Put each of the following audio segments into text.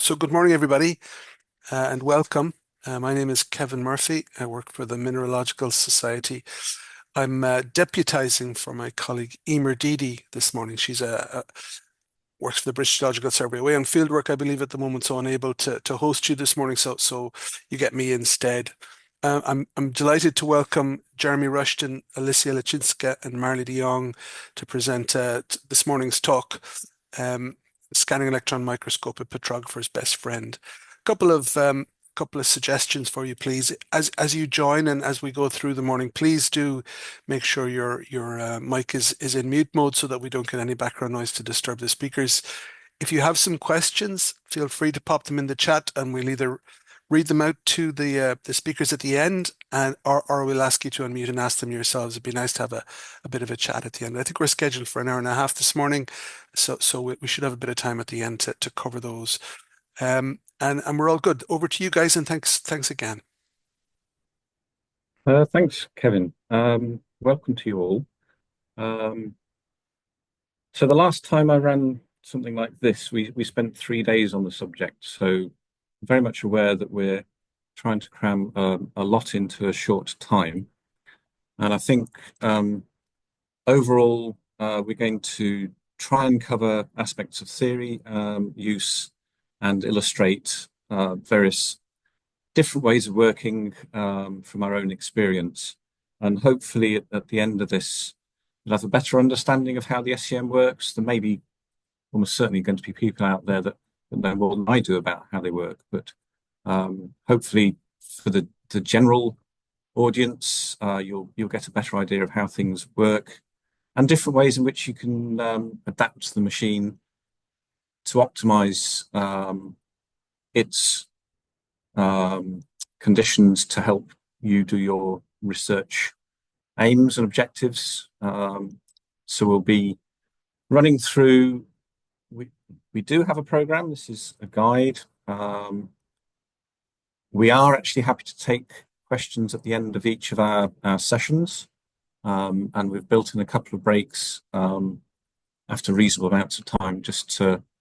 So good morning, everybody, and welcome. My name is Kevin Murphy. I work for the Mineralogical Society. I'm deputizing for my colleague Emer Deedy this morning. She's works for the British Geological Survey, away on fieldwork, I believe, at the moment, so unable to host you this morning. So you get me instead. I'm delighted to welcome Jeremy Rushton, Alicja, Lacinska, and Marli de Jongh to present this morning's talk. Scanning Electron Microscope, a petrographer's best friend. Couple of suggestions for you, please. As you join and as we go through the morning, please do make sure your mic is in mute mode so that we don't get any background noise to disturb the speakers. If you have some questions, feel free to pop them in the chat, and we'll either read them out to the speakers at the end, or we'll ask you to unmute and ask them yourselves. It'd be nice to have a bit of a chat at the end. I think we're scheduled for an hour and a half this morning, so we should have a bit of time at the end to cover those. And we're all good. Over to you guys, and thanks again. Thanks, Kevin. Welcome to you all. So the last time I ran something like this, we spent 3 days on the subject. So very much aware that we're trying to cram a lot into a short time. And I think overall, we're going to try and cover aspects of theory, use, and illustrate various different ways of working from our own experience. And hopefully at the end of this, you'll have a better understanding of how the SEM works. There may be almost certainly going to be people out there that know more than I do about how they work. But hopefully for the general audience, you'll get a better idea of how things work and different ways in which you can adapt the machine to optimize its conditions to help you do your research aims and objectives. So we'll be running through, we do have a program. This is a guide. We are actually happy to take questions at the end of each of our sessions. And we've built in a couple of breaks after reasonable amounts of time just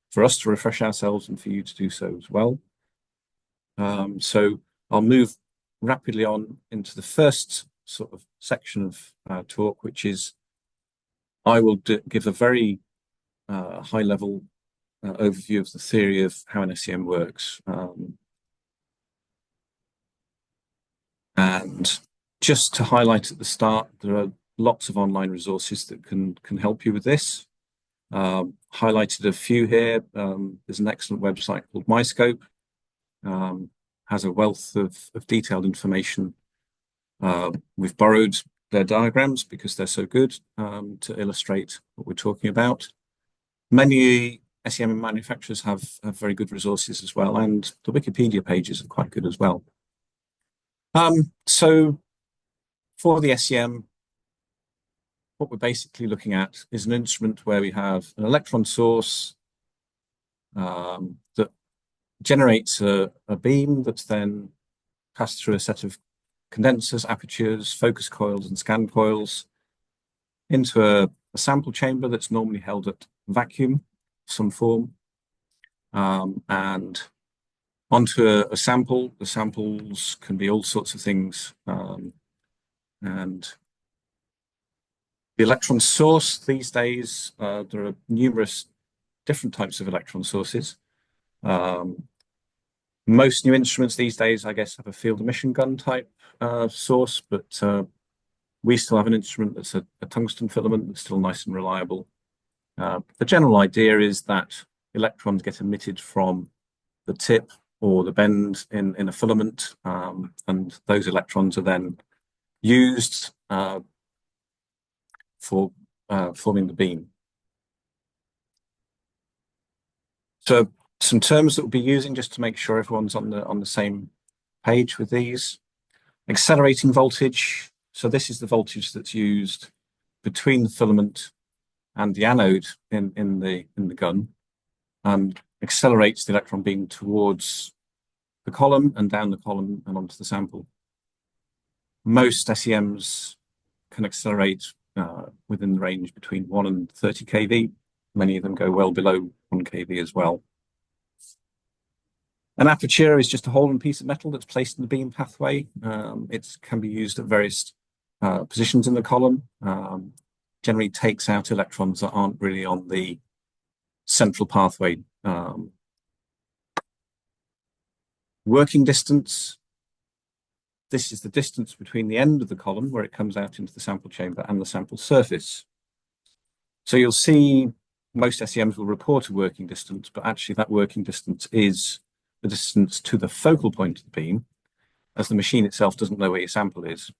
for us to refresh ourselves and for you to do so as well. So I'll move rapidly on into the first sort of section of our talk, which is I will give a very high-level overview of the theory of how an SEM works. And just to highlight at the start, there are lots of online resources that can help you with this. Highlighted a few here. There's an excellent website called MyScope. Has a wealth of detailed information. We've borrowed their diagrams because they're so good to illustrate what we're talking about. Many SEM manufacturers have very good resources as well, and the Wikipedia pages are quite good as well. So for the SEM, what we're basically looking at is an instrument where we have an electron source that generates a beam that's then passed through a set of condensers, apertures, focus coils, and scan coils into a sample chamber that's normally held at vacuum of some form, and onto a sample. The samples can be all sorts of things, and the electron source these days, there are numerous different types of electron sources. Most new instruments these days, I guess, have a field emission gun type source, but we still have an instrument that's a tungsten filament that's still nice and reliable. The general idea is that electrons get emitted from the tip or the bend in a filament, and those electrons are then used for forming the beam. So some terms that we'll be using just to make sure everyone's on the same page with these. Accelerating voltage. So this is the voltage that's used between the filament and the anode in the gun, and accelerates the electron beam towards the column and down the column and onto the sample. Most SEMs can accelerate within the range between 1 and 30 kV. Many of them go well below 1 kV as well. An aperture is just a hole in a piece of metal that's placed in the beam pathway. It can be used at various positions in the column. Generally takes out electrons that aren't really on the central pathway. Working distance. This is the distance between the end of the column where it comes out into the sample chamber and the sample surface. So you'll see most SEMs will report a working distance, but actually that working distance is the distance to the focal point of the beam, as the machine itself doesn't know where your sample is.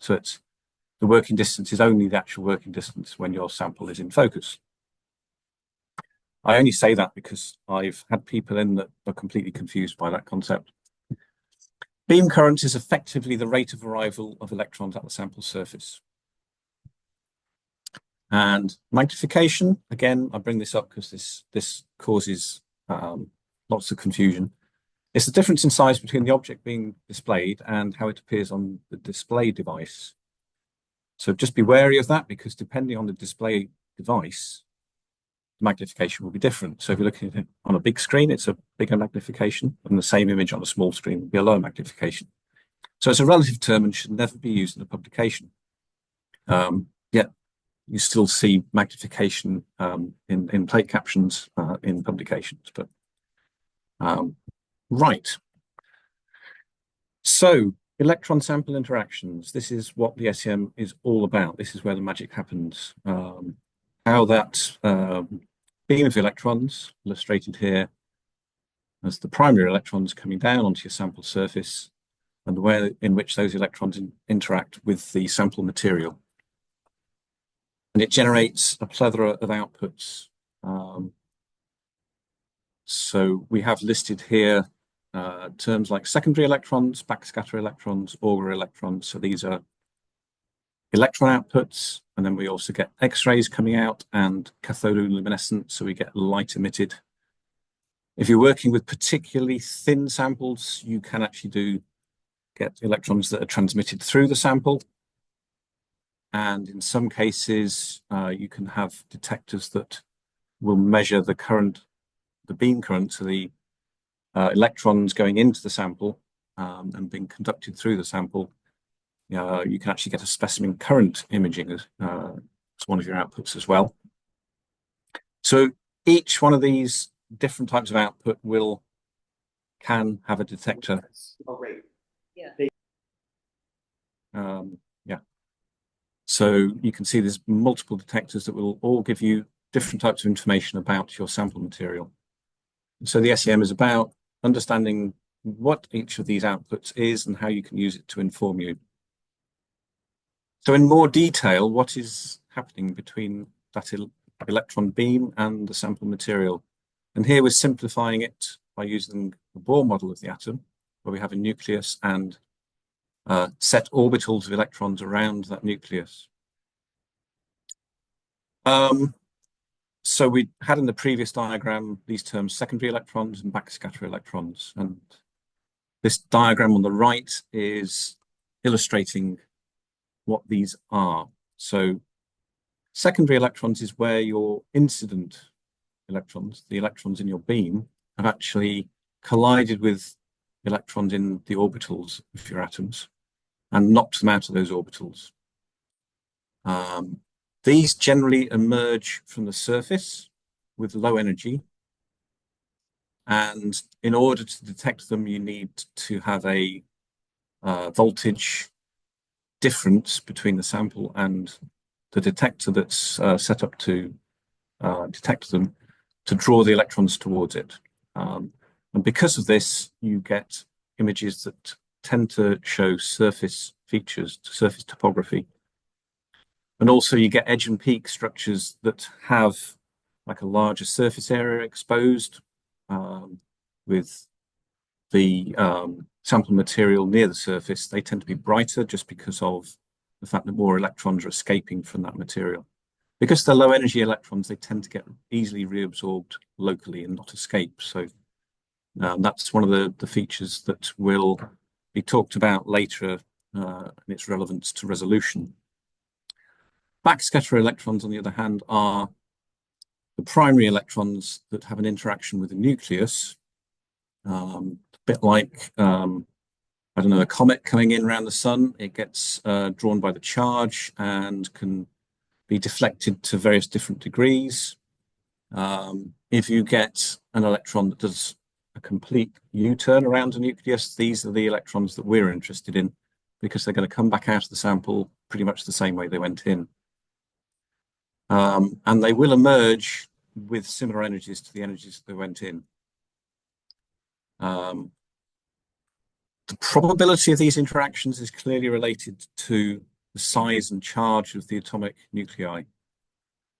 So it's the working distance is only the actual working distance when your sample is in focus. I only say that because I've had people in that are completely confused by that concept. Beam current is effectively the rate of arrival of electrons at the sample surface. And magnification, again, I bring this up because this causes lots of confusion. It's the difference in size between the object being displayed and how it appears on the display device. So just be wary of that, because depending on the display device, the magnification will be different. So if you're looking at it on a big screen, it's a bigger magnification, and the same image on a small screen will be a lower magnification. So it's a relative term and should never be used in a publication. Yet you still see magnification in plate captions in publications. But right. So electron sample interactions. This is what the SEM is all about. This is where the magic happens. How that beam of electrons, illustrated here as the primary electrons coming down onto your sample surface, and the way in which those electrons interact with the sample material. And it generates a plethora of outputs. So we have listed here terms like secondary electrons, backscatter electrons, auger electrons. So these are electron outputs, and then we also get X-rays coming out and cathodoluminescent, so we get light emitted. If you're working with particularly thin samples, you can actually get electrons that are transmitted through the sample. And in some cases, you can have detectors that will measure the current, the beam current, so the electrons going into the sample and being conducted through the sample. You can actually get a specimen current imaging as one of your outputs as well. So each one of these different types of output can have a detector. Yeah. So you can see there's multiple detectors that will all give you different types of information about your sample material. So the SEM is about understanding what each of these outputs is and how you can use it to inform you. So in more detail, what is happening between that electron beam and the sample material? And here we're simplifying it by using the Bohr model of the atom, where we have a nucleus and set orbitals of electrons around that nucleus. So we had in the previous diagram these terms secondary electrons and backscatter electrons. And this diagram on the right is illustrating what these are. So secondary electrons is where your incident electrons, the electrons in your beam, have actually collided with electrons in the orbitals of your atoms and knocked them out of those orbitals. These generally emerge from the surface with low energy. And in order to detect them, you need to have a voltage difference between the sample and the detector that's set up to detect them, to draw the electrons towards it. And because of this, you get images that tend to show surface features, surface topography. And also you get edge and peak structures that have like a larger surface area exposed with the sample material near the surface. They tend to be brighter just because of the fact that more electrons are escaping from that material. Because they're low energy electrons, they tend to get easily reabsorbed locally and not escape. So that's one of the features that will be talked about later in its relevance to resolution. Backscatter electrons, on the other hand, are the primary electrons that have an interaction with the nucleus A bit like, I don't know, a comet coming in around the sun. It gets drawn by the charge and can be deflected to various different degrees. If you get an electron that does a complete U-turn around a nucleus, these are the electrons that we're interested in because they're going to come back out of the sample pretty much the same way they went in. And they will emerge with similar energies to the energies that they went in. The probability of these interactions is clearly related to the size and charge of the atomic nuclei.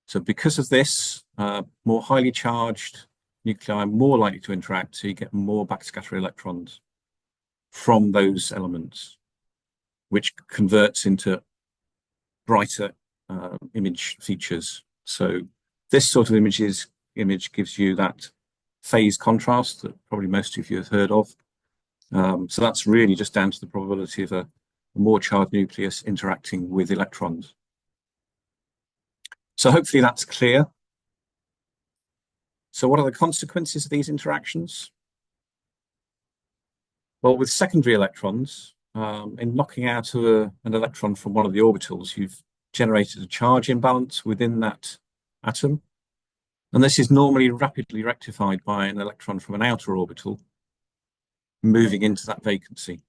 So because of this, more highly charged nuclei are more likely to interact, so you get more backscatter electrons from those elements, which converts into brighter image features. So this sort of image gives you that phase contrast that probably most of you have heard of. So that's really just down to the probability of a more charged nucleus interacting with electrons. So hopefully that's clear. So what are the consequences of these interactions? Well, with secondary electrons, in knocking out an electron from one of the orbitals, you've generated a charge imbalance within that atom. And this is normally rapidly rectified by an electron from an outer orbital moving into that vacancy.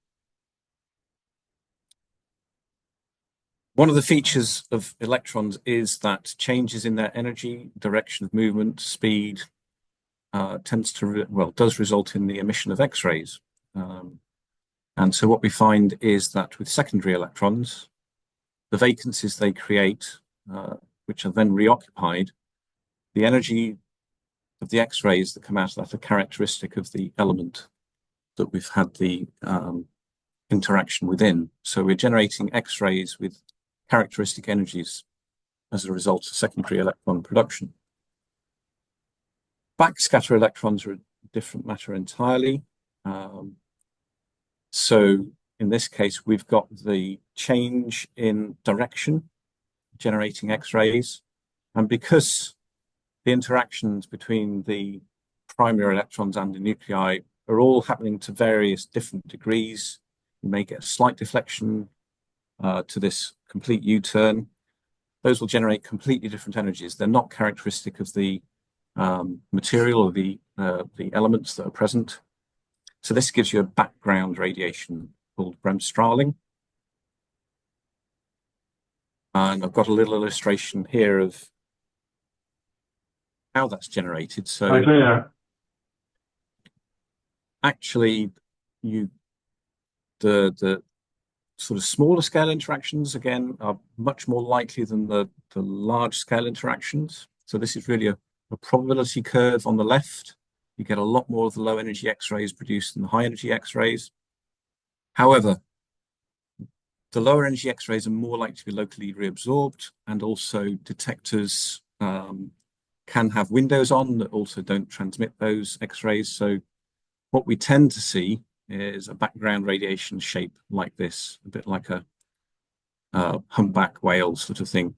One of the features of electrons is that changes in their energy, direction of movement, speed, does result in the emission of X-rays. And so what we find is that with secondary electrons, the vacancies they create, which are then reoccupied, the energy of the X-rays that come out of that are characteristic of the element that we've had the interaction within. So we're generating X-rays with characteristic energies as a result of secondary electron production. Backscatter electrons are a different matter entirely. So in this case, we've got the change in direction generating X-rays. And because the interactions between the primary electrons and the nuclei are all happening to various different degrees, you may get a slight deflection to this complete U-turn. Those will generate completely different energies. They're not characteristic of the material or the elements that are present. So this gives you a background radiation called bremsstrahlung. And I've got a little illustration here of how that's generated. So actually, the sort of smaller scale interactions, again, are much more likely than the large scale interactions. So this is really a probability curve on the left. You get a lot more of the low energy X-rays produced than the high energy X-rays. However, the lower energy X-rays are more likely to be locally reabsorbed, and also detectors can have windows on that also don't transmit those X-rays. So what we tend to see is a background radiation shape like this, a bit like a humpback whale sort of thing.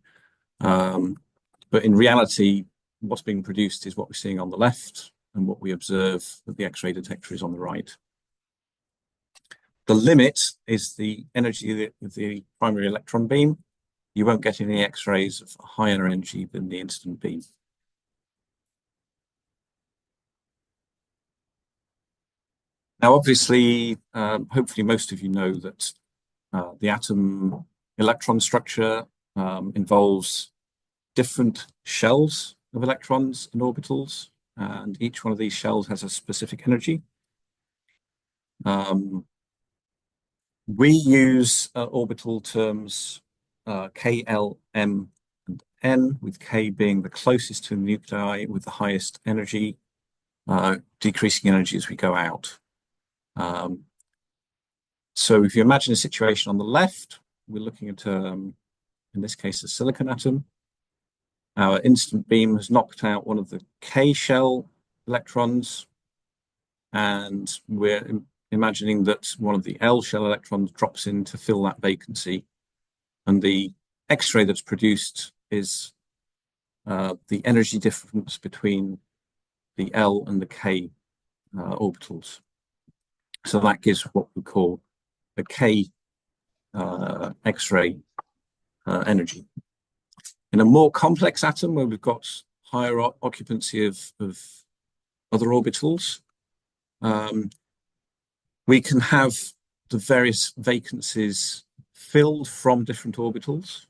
But in reality, what's being produced is what we're seeing on the left, and what we observe that the X-ray detector is on the right. The limit is the energy of the primary electron beam. You won't get any X-rays of higher energy than the incident beam. Now, obviously, hopefully most of you know that the atom electron structure involves different shells of electrons in orbitals, and each one of these shells has a specific energy. We use orbital terms K, L, M, and N, with K being the closest to the nuclei with the highest energy, decreasing energy as we go out. So if you imagine a situation on the left, we're looking at, in this case, a silicon atom. Our instant beam has knocked out one of the K shell electrons, and we're imagining that one of the L shell electrons drops in to fill that vacancy. And the X-ray that's produced is the energy difference between the L and the K orbitals. So that gives what we call a K X-ray energy. In a more complex atom, where we've got higher occupancy of other orbitals, we can have the various vacancies filled from different orbitals,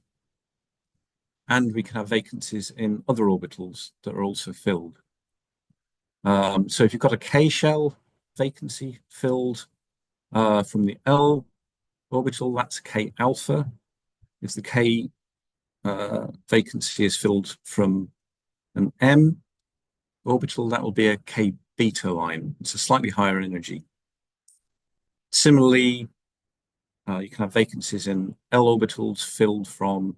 and we can have vacancies in other orbitals that are also filled. So if you've got a K shell vacancy filled from the L orbital, that's K alpha. If the K vacancy is filled from an M orbital, that will be a K beta line. It's a slightly higher energy. Similarly, you can have vacancies in L orbitals filled from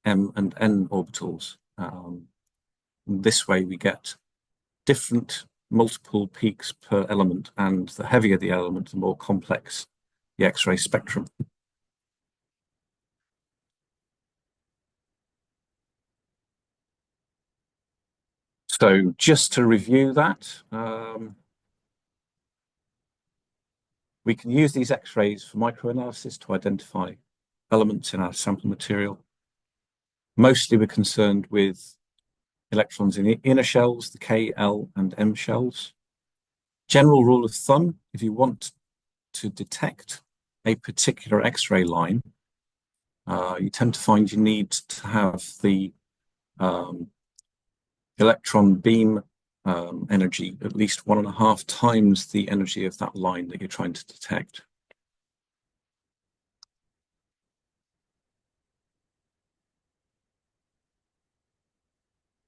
M and N orbitals. This way we get different multiple peaks per element, and the heavier the element, the more complex the X-ray spectrum. So just to review that, we can use these X-rays for microanalysis to identify elements in our sample material. Mostly we're concerned with electrons in the inner shells, the K, L, and M shells. General rule of thumb, if you want to detect a particular X-ray line, you tend to find you need to have the electron beam energy at least 1.5 times the energy of that line that you're trying to detect.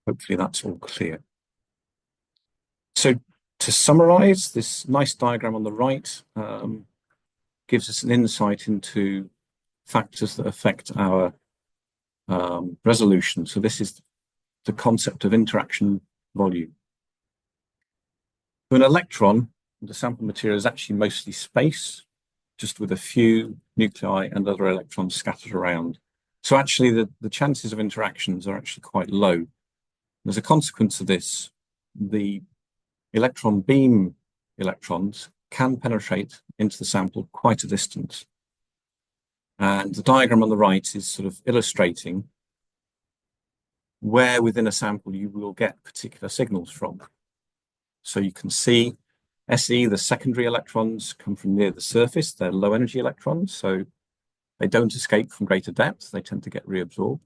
Hopefully that's all clear. So to summarize, this nice diagram on the right gives us an insight into factors that affect our resolution. So this is the concept of interaction volume. For an electron, the sample material is actually mostly space, just with a few nuclei and other electrons scattered around. So actually the chances of interactions are actually quite low. As a consequence of this, the electron beam electrons can penetrate into the sample quite a distance. And the diagram on the right is sort of illustrating where within a sample you will get particular signals from. So you can see SE, the secondary electrons, come from near the surface. They're low energy electrons, so they don't escape from greater depth. They tend to get reabsorbed.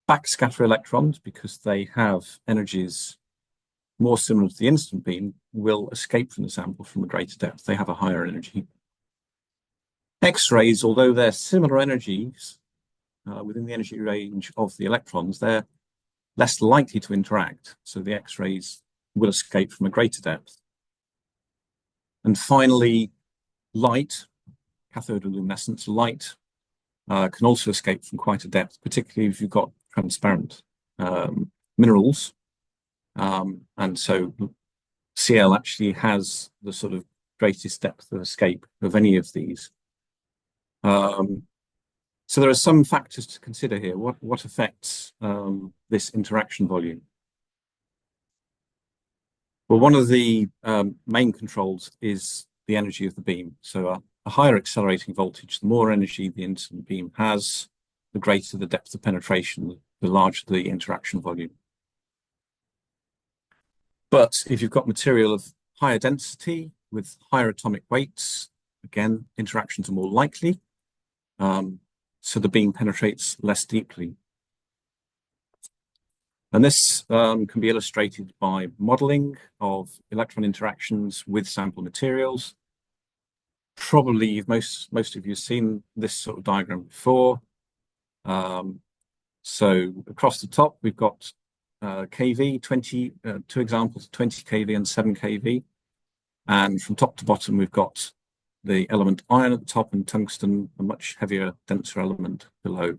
Backscatter electrons, because they have energies more similar to the instant beam, will escape from the sample from a greater depth. They have a higher energy. X-rays, although they're similar energies within the energy range of the electrons, they're less likely to interact. So the X-rays will escape from a greater depth. And finally, light, cathodoluminescence, light can also escape from quite a depth, particularly if you've got transparent minerals. And so Cl actually has the sort of greatest depth of escape of any of these. So there are some factors to consider here. What affects this interaction volume? Well, one of the main controls is the energy of the beam. So a higher accelerating voltage, the more energy the incident beam has, the greater the depth of penetration, the larger the interaction volume. But if you've got material of higher density with higher atomic weights, again, interactions are more likely. So the beam penetrates less deeply. And this can be illustrated by modeling of electron interactions with sample materials. Probably most of you have seen this sort of diagram before. So across the top, we've got kV, 2 examples, 20 kV and 7 kV. And from top to bottom, we've got the element iron at the top and tungsten, a much heavier, denser element below.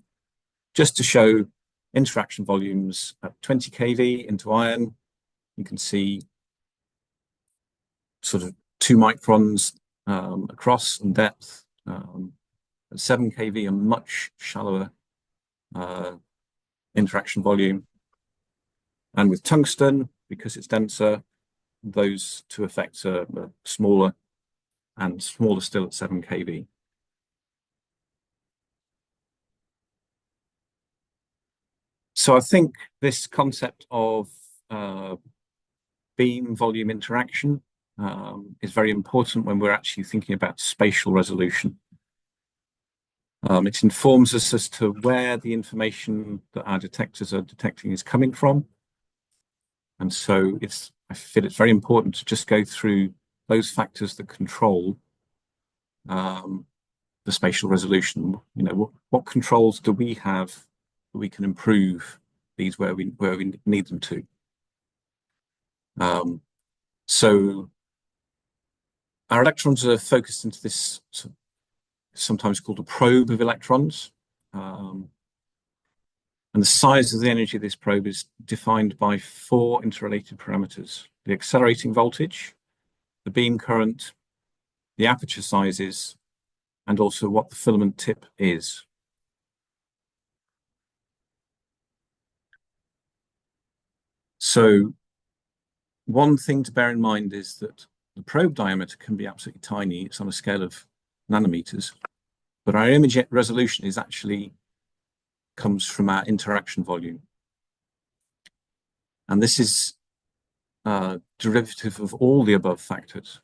Just to show interaction volumes at 20 kV into iron, you can see sort of 2 microns across in depth. At 7 kV, a much shallower interaction volume. And with tungsten, because it's denser, those two effects are smaller and smaller still at 7 kV. So I think this concept of beam volume interaction is very important when we're actually thinking about spatial resolution. It informs us as to where the information that our detectors are detecting is coming from. And so I feel it's very important to just go through those factors that control the spatial resolution. You know, what controls do we have that we can improve these where we need them to? So our electrons are focused into this sometimes called a probe of electrons. And the size of the energy of this probe is defined by 4 interrelated parameters: the accelerating voltage, the beam current, the aperture sizes, and also what the filament tip is. So one thing to bear in mind is that the probe diameter can be absolutely tiny. It's on a scale of nanometers, but our image resolution is actually comes from our interaction volume. And this is derivative of all the above factors.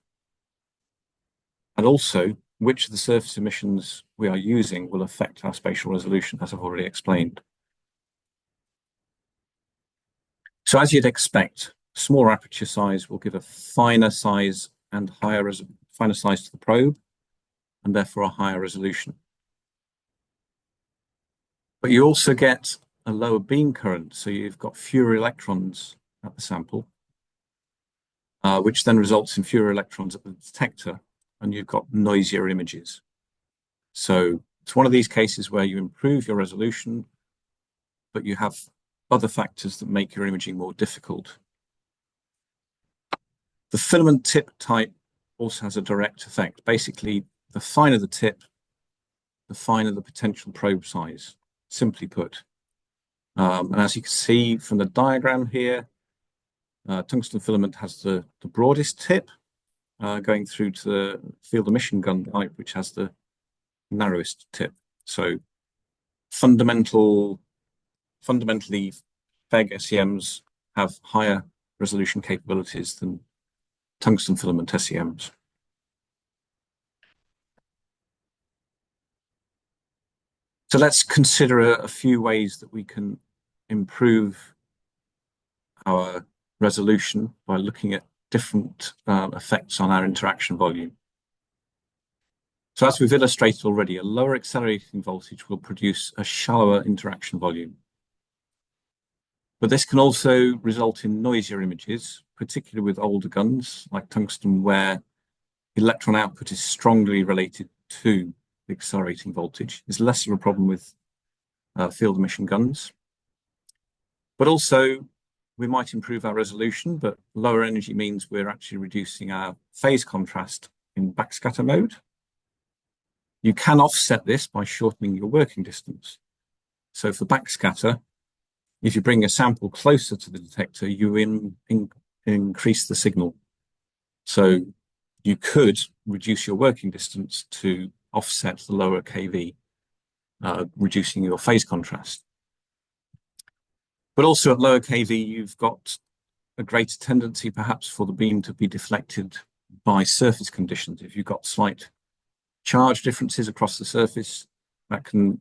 And also, which of the surface emissions we are using will affect our spatial resolution, as I've already explained. So as you'd expect, smaller aperture size will give a finer size and finer size to the probe, and therefore a higher resolution. But you also get a lower beam current, so you've got fewer electrons at the sample, which then results in fewer electrons at the detector, and you've got noisier images. So it's one of these cases where you improve your resolution, but you have other factors that make your imaging more difficult. The filament tip type also has a direct effect. Basically, the finer the tip, the finer the potential probe size, simply put. And as you can see from the diagram here, tungsten filament has the broadest tip, going through to the field emission gun type, which has the narrowest tip. So fundamentally, FEG SEMs have higher resolution capabilities than tungsten filament SEMs. So let's consider a few ways that we can improve our resolution by looking at different effects on our interaction volume. So as we've illustrated already, a lower accelerating voltage will produce a shallower interaction volume. But this can also result in noisier images, particularly with older guns like tungsten, where electron output is strongly related to the accelerating voltage. It's less of a problem with field emission guns. But also, we might improve our resolution, but lower energy means we're actually reducing our phase contrast in backscatter mode. You can offset this by shortening your working distance. So for backscatter, if you bring a sample closer to the detector, you increase the signal. So you could reduce your working distance to offset the lower KV, reducing your phase contrast. But also at lower KV, you've got a greater tendency perhaps for the beam to be deflected by surface conditions. If you've got slight charge differences across the surface, that can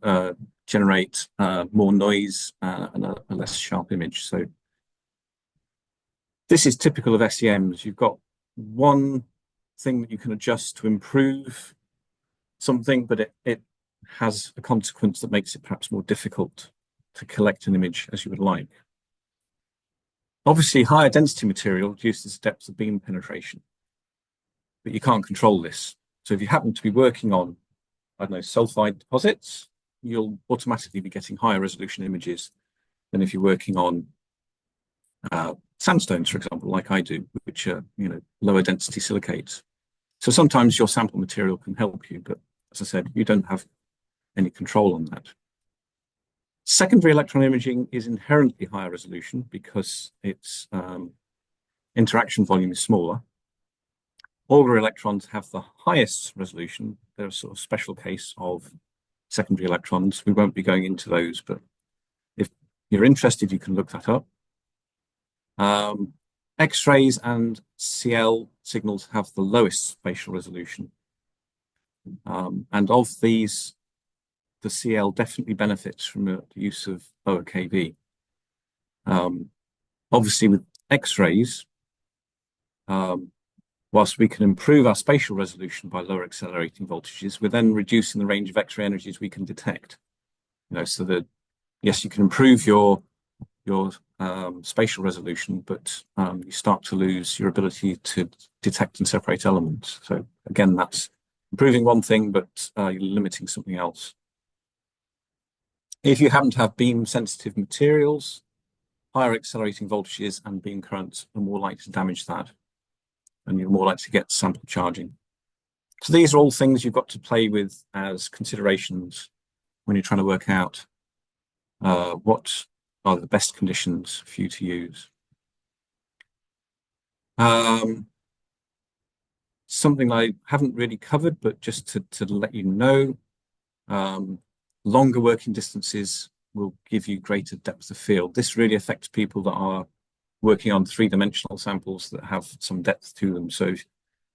generate more noise and a less sharp image. So this is typical of SEMs. You've got one thing that you can adjust to improve something, but it has a consequence that makes it perhaps more difficult to collect an image as you would like. Obviously, higher density material reduces the depth of beam penetration, but you can't control this. So if you happen to be working on, I don't know, sulfide deposits, you'll automatically be getting higher resolution images than if you're working on sandstones, for example, like I do, which are, you know, lower density silicates. So sometimes your sample material can help you, but as I said, you don't have any control on that. Secondary electron imaging is inherently higher resolution because its interaction volume is smaller. Auger electrons have the highest resolution. They're a sort of special case of secondary electrons. We won't be going into those, but if you're interested, you can look that up. X-rays and CL signals have the lowest spatial resolution. And of these, the CL definitely benefits from the use of lower kV. Obviously, with X-rays, whilst we can improve our spatial resolution by lower accelerating voltages, we're then reducing the range of X-ray energies we can detect. So that yes, you can improve your spatial resolution, but you start to lose your ability to detect and separate elements. So again, that's improving one thing, but you're limiting something else. If you happen to have beam sensitive materials, higher accelerating voltages and beam currents are more likely to damage that, and you're more likely to get sample charging. So these are all things you've got to play with as considerations when you're trying to work out what are the best conditions for you to use. Something I haven't really covered, but just to let you know, longer working distances will give you greater depth of field. This really affects people that are working on three-dimensional samples that have some depth to them. So if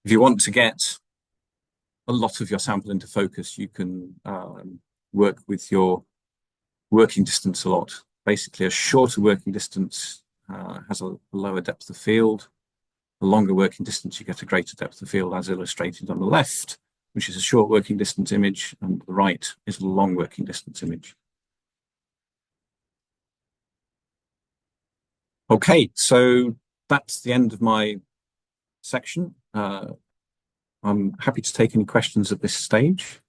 you want to get a lot of your sample into focus, you can work with your working distance a lot. Basically, a shorter working distance has a lower depth of field. A longer working distance, you get a greater depth of field, as illustrated on the left, which is a short working distance image, and the right is a long working distance image. Okay, so that's the end of my section. I'm happy to take any questions at this stage,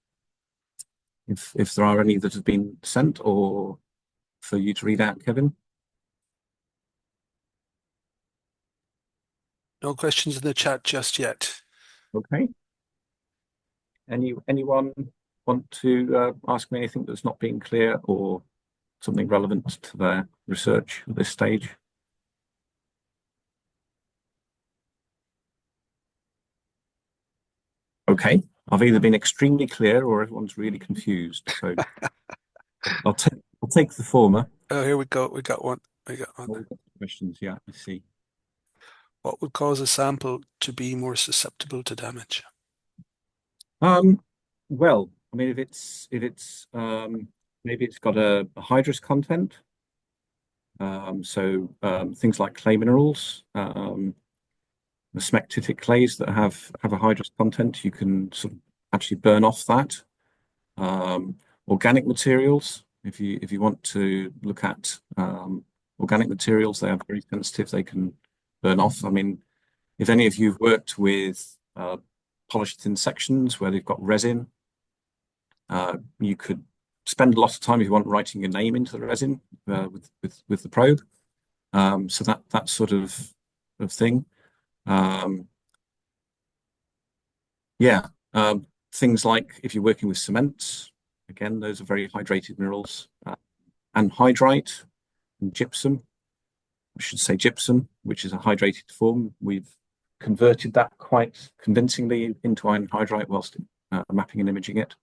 if there are any that have been sent or for you to read out, Kevin. No questions in the chat just yet. Okay. Anyone want to ask me anything that's not been clear or something relevant to their research at this stage? Okay, I've either been extremely clear or everyone's really confused. So I'll take the former. Oh, here we go. We got one. Questions, yeah, I see. What would cause a sample to be more susceptible to damage? Well, I mean, if it's maybe it's got a hydrous content. Things like clay minerals, the smectitic clays that have a hydrous content, you can sort of actually burn off that. Organic materials, if you want to look at organic materials, they are very sensitive. They can burn off. I mean, if any of you've worked with polished thin sections where they've got resin, you could spend a lot of time, if you want, writing your name into the resin with the probe. So that sort of thing. Things like if you're working with cements, again, those are very hydrated minerals. Anhydrite and gypsum, I should say gypsum, which is a hydrated form. We've converted that quite convincingly into anhydrite whilst mapping and imaging it.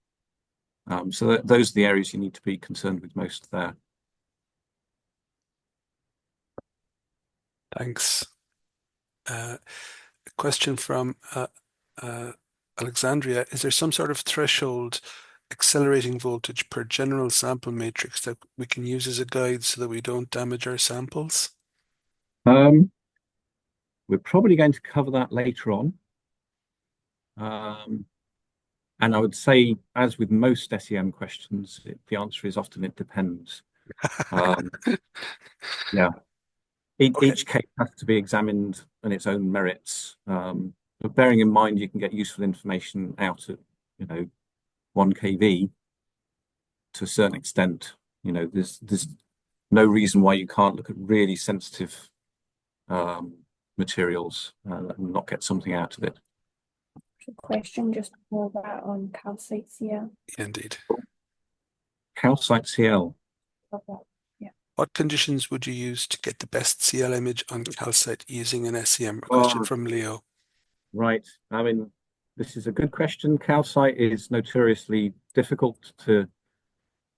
So those are the areas you need to be concerned with most there. Thanks. A question from Alexandria. Is there some sort of threshold accelerating voltage per general sample matrix that we can use as a guide so that we don't damage our samples? We're probably going to cover that later on. And I would say, as with most SEM questions, the answer is often it depends. Yeah. Each case has to be examined on its own merits. But bearing in mind, you can get useful information out at 1 kV to a certain extent. There's no reason why you can't look at really sensitive materials and not get something out of it. Question just before that on calcite CL. Indeed. Calcite CL. Yeah. What conditions would you use to get the best CL image on calcite using an SEM? Question from Leo. Right. I mean, this is a good question. Calcite is notoriously difficult to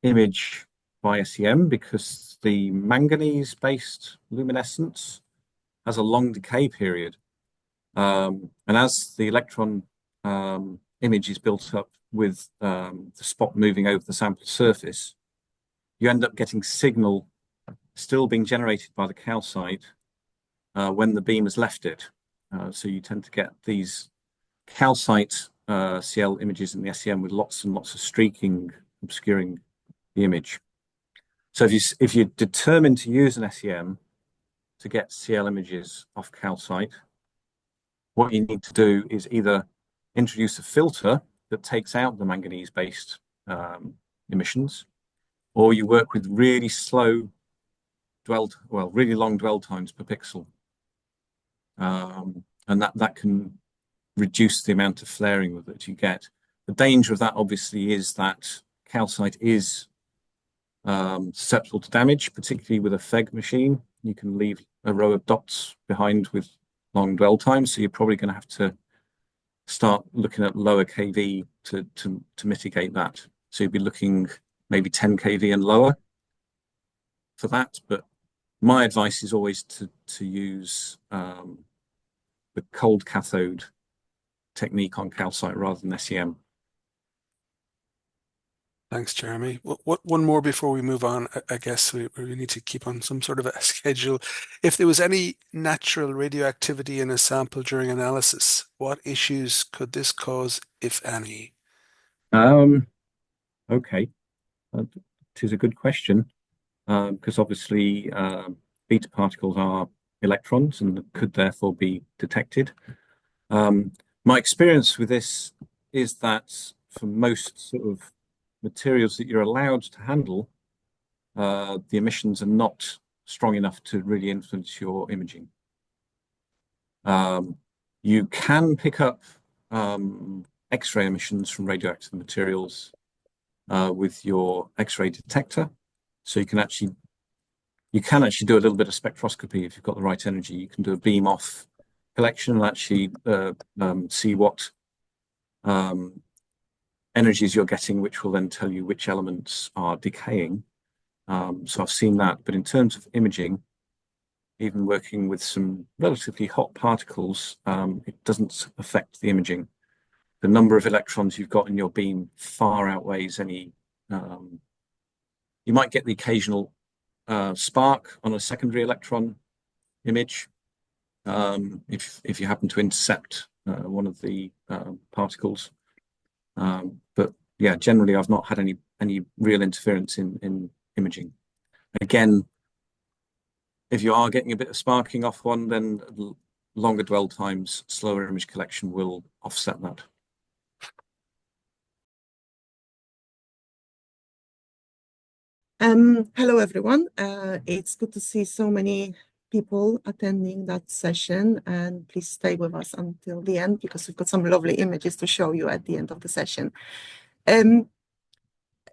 image by SEM because the manganese-based luminescence has a long decay period. And as the electron image is built up with the spot moving over the sample surface, you end up getting signal still being generated by the calcite when the beam has left it. So you tend to get these calcite CL images in the SEM with lots and lots of streaking obscuring the image. So if you're determined to use an SEM to get CL images off calcite, what you need to do is either introduce a filter that takes out the manganese-based emissions, or you work with really really long dwell times per pixel. And that can reduce the amount of flaring that you get. The danger of that obviously is that calcite is susceptible to damage, particularly with a FEG machine. You can leave a row of dots behind with long dwell times, so you're probably going to have to start looking at lower kV to mitigate that. So you'd be looking maybe 10 kV and lower for that. But my advice is always to use the cold cathode technique on calcite rather than SEM. Thanks, Jeremy. One more before we move on. I guess we need to keep on some sort of a schedule. If there was any natural radioactivity in a sample during analysis, what issues could this cause, if any? Okay, it is a good question because obviously beta particles are electrons and could therefore be detected. My experience with this is that for most sort of materials that you're allowed to handle, the emissions are not strong enough to really influence your imaging. You can pick up X-ray emissions from radioactive materials with your X-ray detector. So you can actually do a little bit of spectroscopy if you've got the right energy. You can do a beam off collection and actually see what energies you're getting, which will then tell you which elements are decaying. So I've seen that. But in terms of imaging, even working with some relatively hot particles, it doesn't affect the imaging. The number of electrons you've got in your beam far outweighs any. You might get the occasional spark on a secondary electron image if you happen to intercept one of the particles. But yeah, generally I've not had any real interference in imaging. Again, if you are getting a bit of sparking off one, then longer dwell times, slower image collection will offset that. Hello, everyone. It's good to see so many people attending that session, and please stay with us until the end because we've got some lovely images to show you at the end of the session.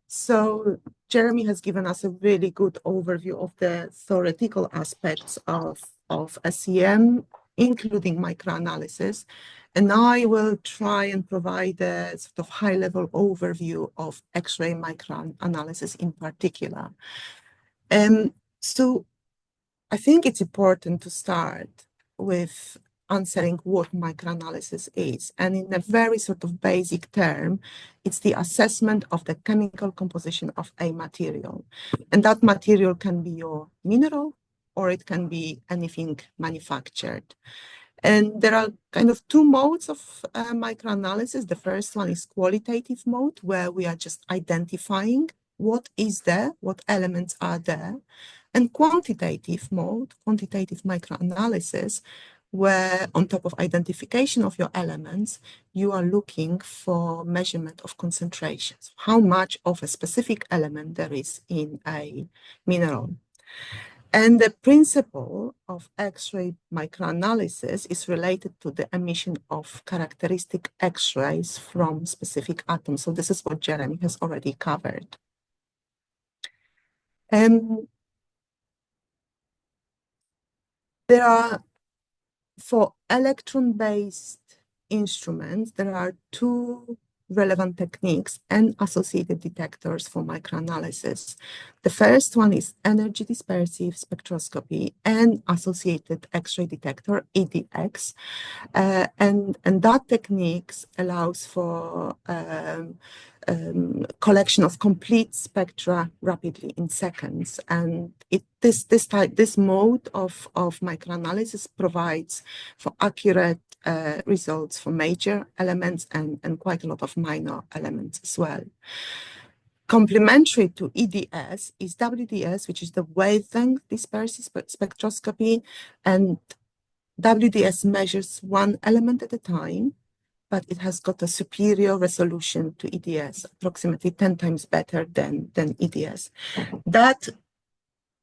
So Jeremy has given us a really good overview of the theoretical aspects of SEM, including microanalysis. And I will try and provide a sort of high-level overview of X-ray microanalysis in particular. So I think it's important to start with answering what microanalysis is. And in a very sort of basic term, it's the assessment of the chemical composition of a material. And that material can be your mineral, or it can be anything manufactured. And there are kind of two modes of microanalysis. The first one is qualitative mode, where we are just identifying what is there, what elements are there. And quantitative mode, quantitative microanalysis, where on top of identification of your elements, you are looking for measurement of concentrations, how much of a specific element there is in a mineral. And the principle of X-ray microanalysis is related to the emission of characteristic X-rays from specific atoms. So this is what Jeremy has already covered. There are, for electron-based instruments, there are two relevant techniques and associated detectors for microanalysis. The first one is energy dispersive spectroscopy and associated X-ray detector, EDX. And that technique allows for collection of complete spectra rapidly in seconds. And this mode of microanalysis provides for accurate results for major elements and quite a lot of minor elements as well. Complementary to EDS is WDS, which is the wavelength dispersive spectroscopy. And WDS measures one element at a time, but it has got a superior resolution to EDS, approximately 10 times better than EDS.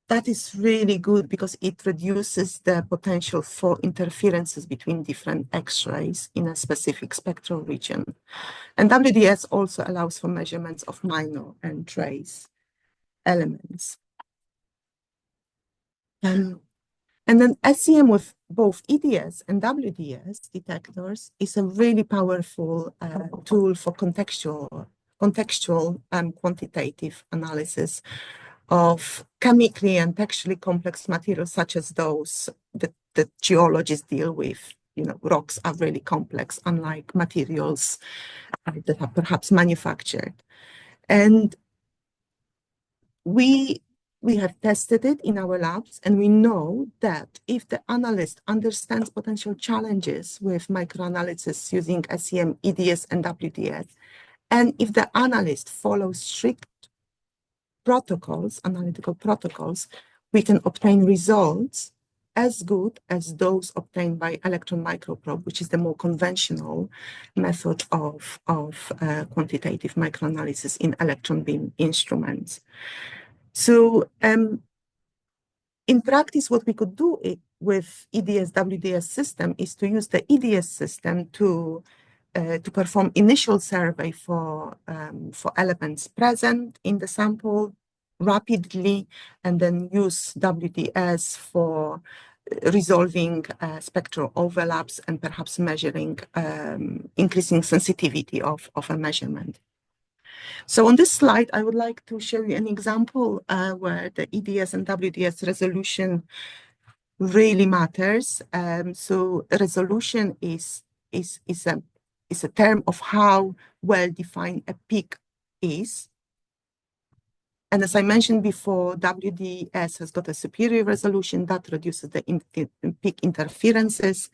That is really good because it reduces the potential for interferences between different X-rays in a specific spectral region. And WDS also allows for measurements of minor and trace elements. And then SEM with both EDS and WDS detectors is a really powerful tool for contextual and quantitative analysis of chemically and texturally complex materials, such as those that geologists deal with. You know, rocks are really complex, unlike materials that are perhaps manufactured. And we have tested it in our labs, and we know that if the analyst understands potential challenges with microanalysis using SEM, EDS, and WDS, and if the analyst follows strict protocols, analytical protocols, we can obtain results as good as those obtained by electron microprobe, which is the more conventional method of quantitative microanalysis in electron beam instruments. So in practice, what we could do with EDS WDS system is to use the EDS system to perform initial survey for elements present in the sample rapidly, and then use WDS for resolving spectral overlaps and perhaps measuring, increasing sensitivity of a measurement. So on this slide, I would like to show you an example where the EDS and WDS resolution really matters. So resolution is a term of how well defined a peak is. And as I mentioned before, WDS has got a superior resolution that reduces the peak interferences,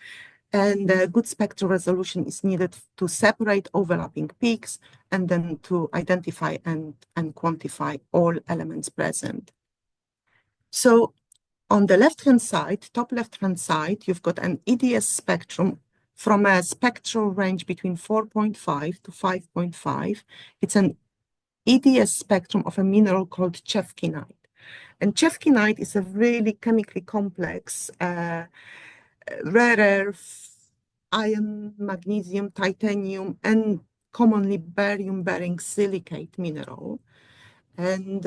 and good spectral resolution is needed to separate overlapping peaks and then to identify and quantify all elements present. So on the left-hand side, top left-hand side, you've got an EDS spectrum from a spectral range between 4.5 to 5.5. It's an EDS spectrum of a mineral called chefkinite. And chefkinite is a really chemically complex rare earth, iron, magnesium, titanium, and commonly barium-bearing silicate mineral. And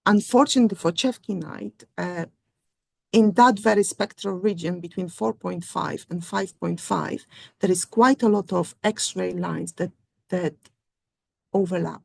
unfortunately for chefkinite, in that very spectral region between 4.5 and 5.5, there is quite a lot of X-ray lines that overlap.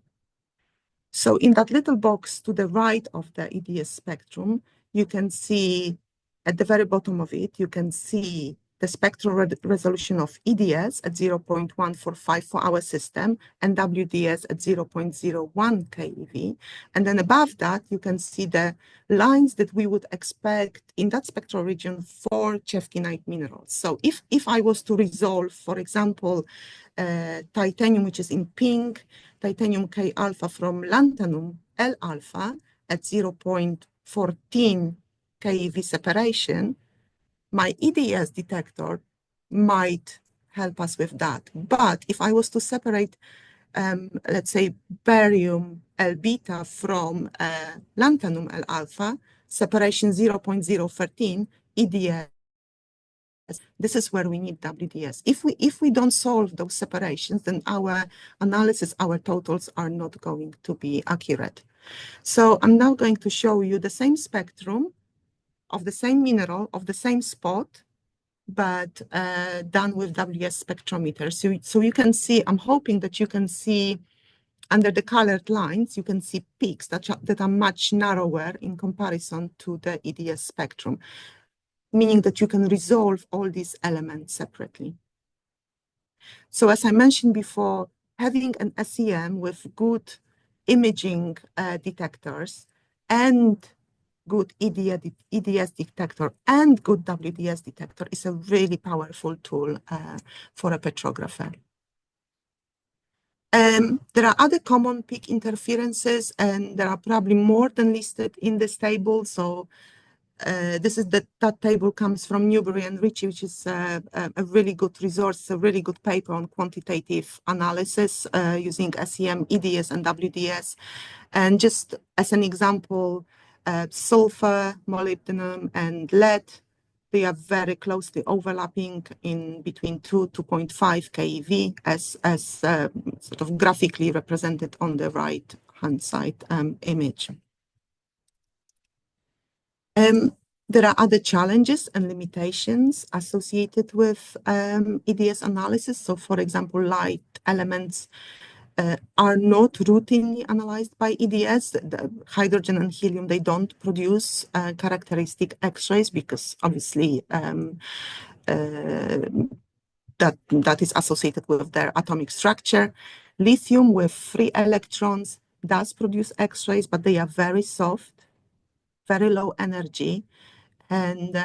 So in that little box to the right of the EDS spectrum, you can see at the very bottom of it, you can see the spectral resolution of EDS at 0.145 for our system and WDS at 0.01 keV. And then above that, you can see the lines that we would expect in that spectral region for chefkinite minerals. So if I was to resolve, for example, titanium, which is in pink, titanium K alpha from lanthanum L alpha at 0.14 keV separation, my EDS detector might help us with that. But if I was to separate, let's say, barium L beta from lanthanum L alpha, separation 0.013, EDS, this is where we need WDS. If we don't solve those separations, then our analysis, our totals are not going to be accurate. So I'm now going to show you the same spectrum of the same mineral, of the same spot, but done with WS spectrometer. So you can see, I'm hoping that you can see under the colored lines, you can see peaks that are much narrower in comparison to the EDS spectrum, meaning that you can resolve all these elements separately. So as I mentioned before, having an SEM with good imaging detectors and good EDS detector and good WDS detector is a really powerful tool for a petrographer. There are other common peak interferences, and there are probably more than listed in this table. So that table comes from Newberry and Ritchie, which is a really good resource, a really good paper on quantitative analysis using SEM, EDS, and WDS. And just as an example, sulfur, molybdenum, and lead, they are very closely overlapping in between 2.5 keV as sort of graphically represented on the right-hand side image. There are other challenges and limitations associated with EDS analysis. So, for example, light elements are not routinely analyzed by EDS. The hydrogen and helium, they don't produce characteristic X-rays because obviously that is associated with their atomic structure. Lithium with free electrons does produce X-rays, but they are very soft, very low energy, and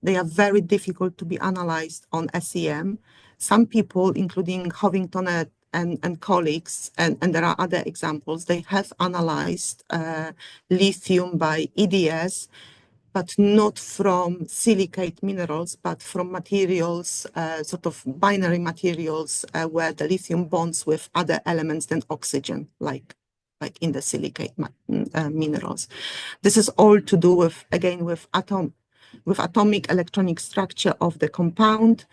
they are very difficult to be analyzed on SEM. Some people, including Hovington and colleagues, and there are other examples, they have analyzed lithium by EDS, but not from silicate minerals, but from materials, sort of binary materials, where the lithium bonds with other elements than oxygen, like in the silicate minerals. This is all to do with, again, with atomic electronic structure of the compound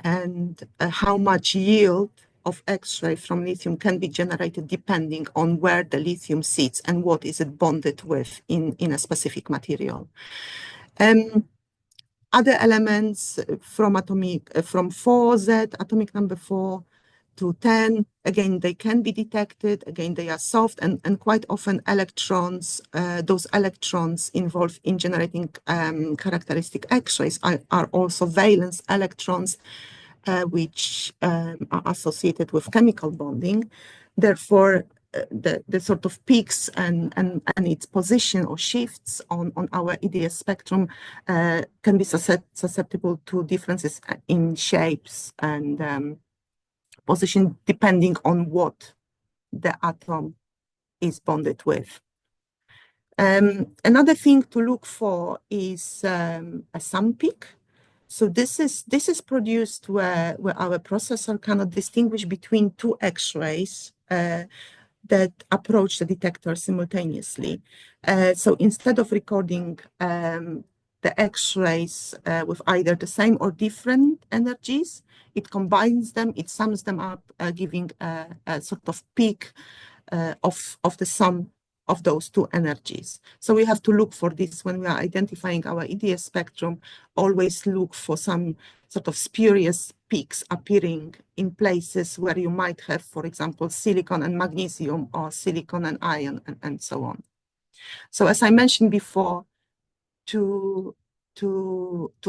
and how much yield of X-ray from lithium can be generated depending on where the lithium sits and what is it bonded with in a specific material. Other elements from 4Z, atomic number 4, to 10, again, they can be detected. Again, they are soft and quite often electrons, those electrons involved in generating characteristic X-rays are also valence electrons, which are associated with chemical bonding. Therefore, the sort of peaks and its position or shifts on our EDS spectrum can be susceptible to differences in shapes and position depending on what the atom is bonded with. Another thing to look for is a SUM peak. So this is produced where our processor cannot distinguish between two X-rays that approach the detector simultaneously. So instead of recording the X-rays with either the same or different energies, it combines them, it sums them up, giving a sort of peak of the sum of those two energies. So we have to look for this when we are identifying our EDS spectrum, always look for some sort of spurious peaks appearing in places where you might have, for example, silicon and magnesium or silicon and iron and so on. So as I mentioned before, to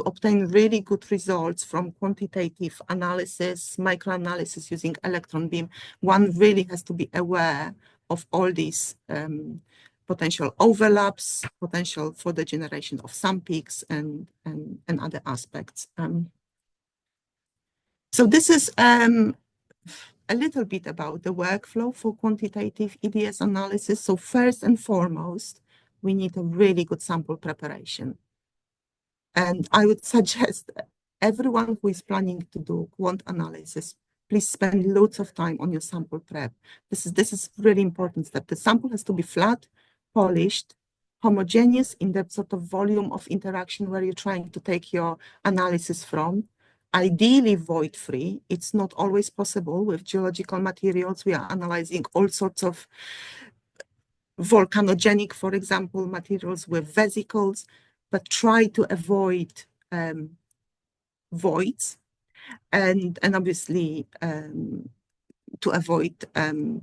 obtain really good results from quantitative analysis, microanalysis using electron beam, one really has to be aware of all these potential overlaps, potential for the generation of SUM peaks and other aspects. So this is a little bit about the workflow for quantitative EDS analysis. So first and foremost, we need a really good sample preparation. And I would suggest everyone who is planning to do quant analysis, please spend loads of time on your sample prep. This is really important step. The sample has to be flat, polished, homogeneous in that sort of volume of interaction where you're trying to take your analysis from. Ideally void-free. It's not always possible with geological materials. We are analyzing all sorts of volcanogenic, for example, materials with vesicles, but try to avoid voids, and obviously to avoid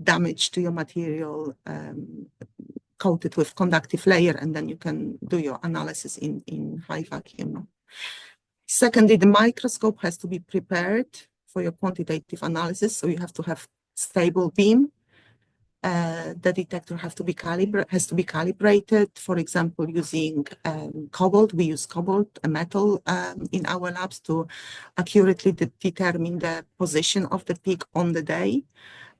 damage to your material, coat it with conductive layer, and then you can do your analysis in high vacuum. Secondly, the microscope has to be prepared for your quantitative analysis, so you have to have stable beam. The detector has to be calibrated, for example, using cobalt. We use cobalt, a metal, in our labs to accurately determine the position of the peak on the day.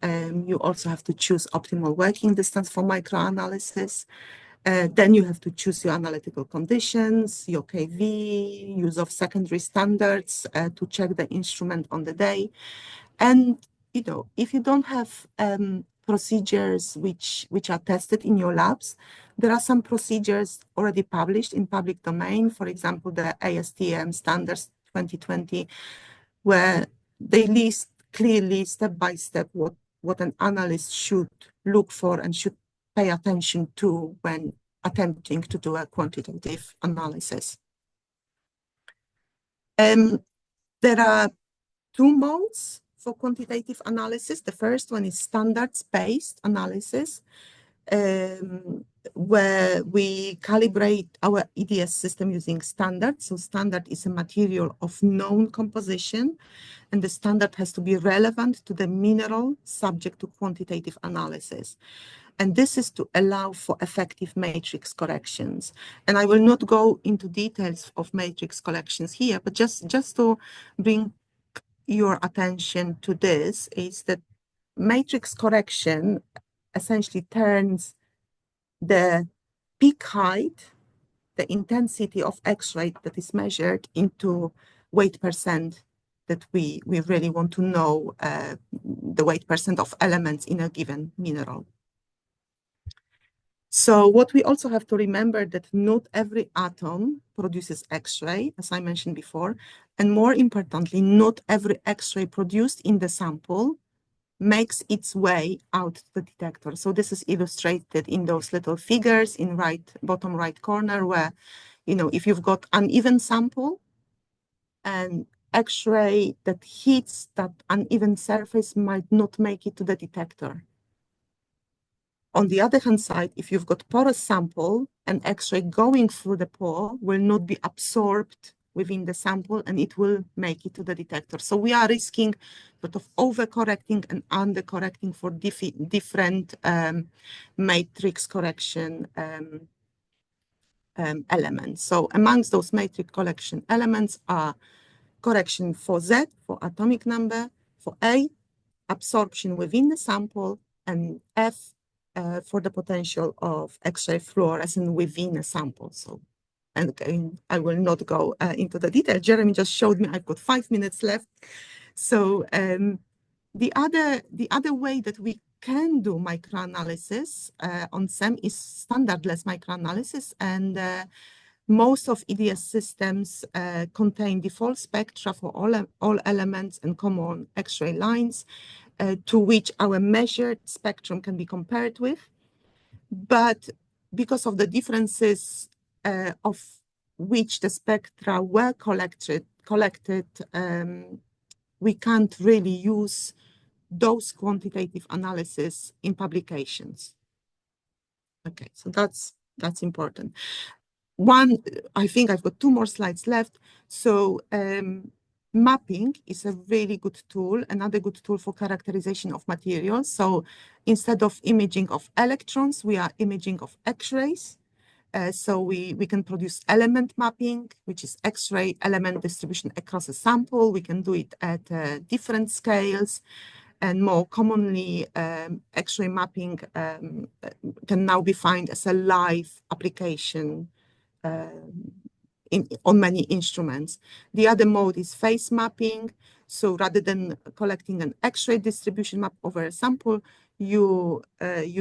You also have to choose optimal working distance for microanalysis. Then you have to choose your analytical conditions, your KV, use of secondary standards to check the instrument on the day. And if you don't have procedures which are tested in your labs, there are some procedures already published in public domain. For example, the ASTM standards 2020, where they list clearly step by step what an analyst should look for and should pay attention to when attempting to do a quantitative analysis. There are two modes for quantitative analysis. The first one is standards-based analysis, where we calibrate our EDS system using standards. So standard is a material of known composition, and the standard has to be relevant to the mineral subject to quantitative analysis. And this is to allow for effective matrix corrections. And I will not go into details of matrix corrections here, but just to bring your attention to this is that matrix correction essentially turns the peak height, the intensity of X-ray that is measured, into weight percent that we really want to know, the weight percent of elements in a given mineral. So what we also have to remember that not every atom produces X-ray, as I mentioned before, and more importantly, not every X-ray produced in the sample makes its way out to the detector. So this is illustrated in those little figures in bottom right corner, where, if you've got uneven sample and X-ray that hits that uneven surface might not make it to the detector. On the other hand side, if you've got porous sample, an X-ray going through the pore will not be absorbed within the sample and it will make it to the detector. So we are risking sort of overcorrecting and undercorrecting for different matrix correction elements. So amongst those matrix correction elements are correction for Z, for atomic number, for A, absorption within the sample, and F, for the potential of X-ray fluorescence within a sample. So, and again, I will not go into the detail. Jeremy just showed me I've got 5 minutes left. So the other way that we can do microanalysis on SEM is standardless microanalysis, and most of EDS systems contain default spectra for all elements and common X-ray lines, to which our measured spectrum can be compared with. But because of the differences of which the spectra were collected, we can't really use those quantitative analysis in publications. Okay, so that's important. I think I've got 2 more slides left. So mapping is a really good tool, another good tool for characterization of materials. So instead of imaging of electrons, we are imaging of X-rays. So we can produce element mapping, which is X-ray element distribution across a sample. We can do it at different scales. And more commonly, X-ray mapping can now be found as a live application on many instruments. The other mode is phase mapping. So rather than collecting an X-ray distribution map over a sample, you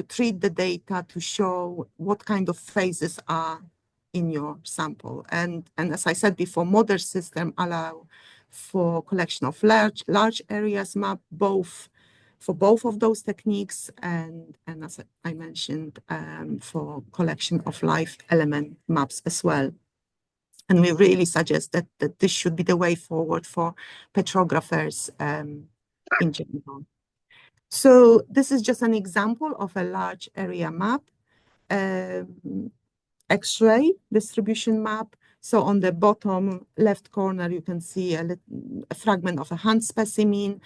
treat the data to show what kind of phases are in your sample. And as I said before, modern systems allow for collection of large areas map, for both of those techniques, and as I mentioned, for collection of live element maps as well. And we really suggest that this should be the way forward for petrographers in general. So this is just an example of a large area map, X-ray distribution map. So on the bottom left corner, you can see a fragment of a hand specimen.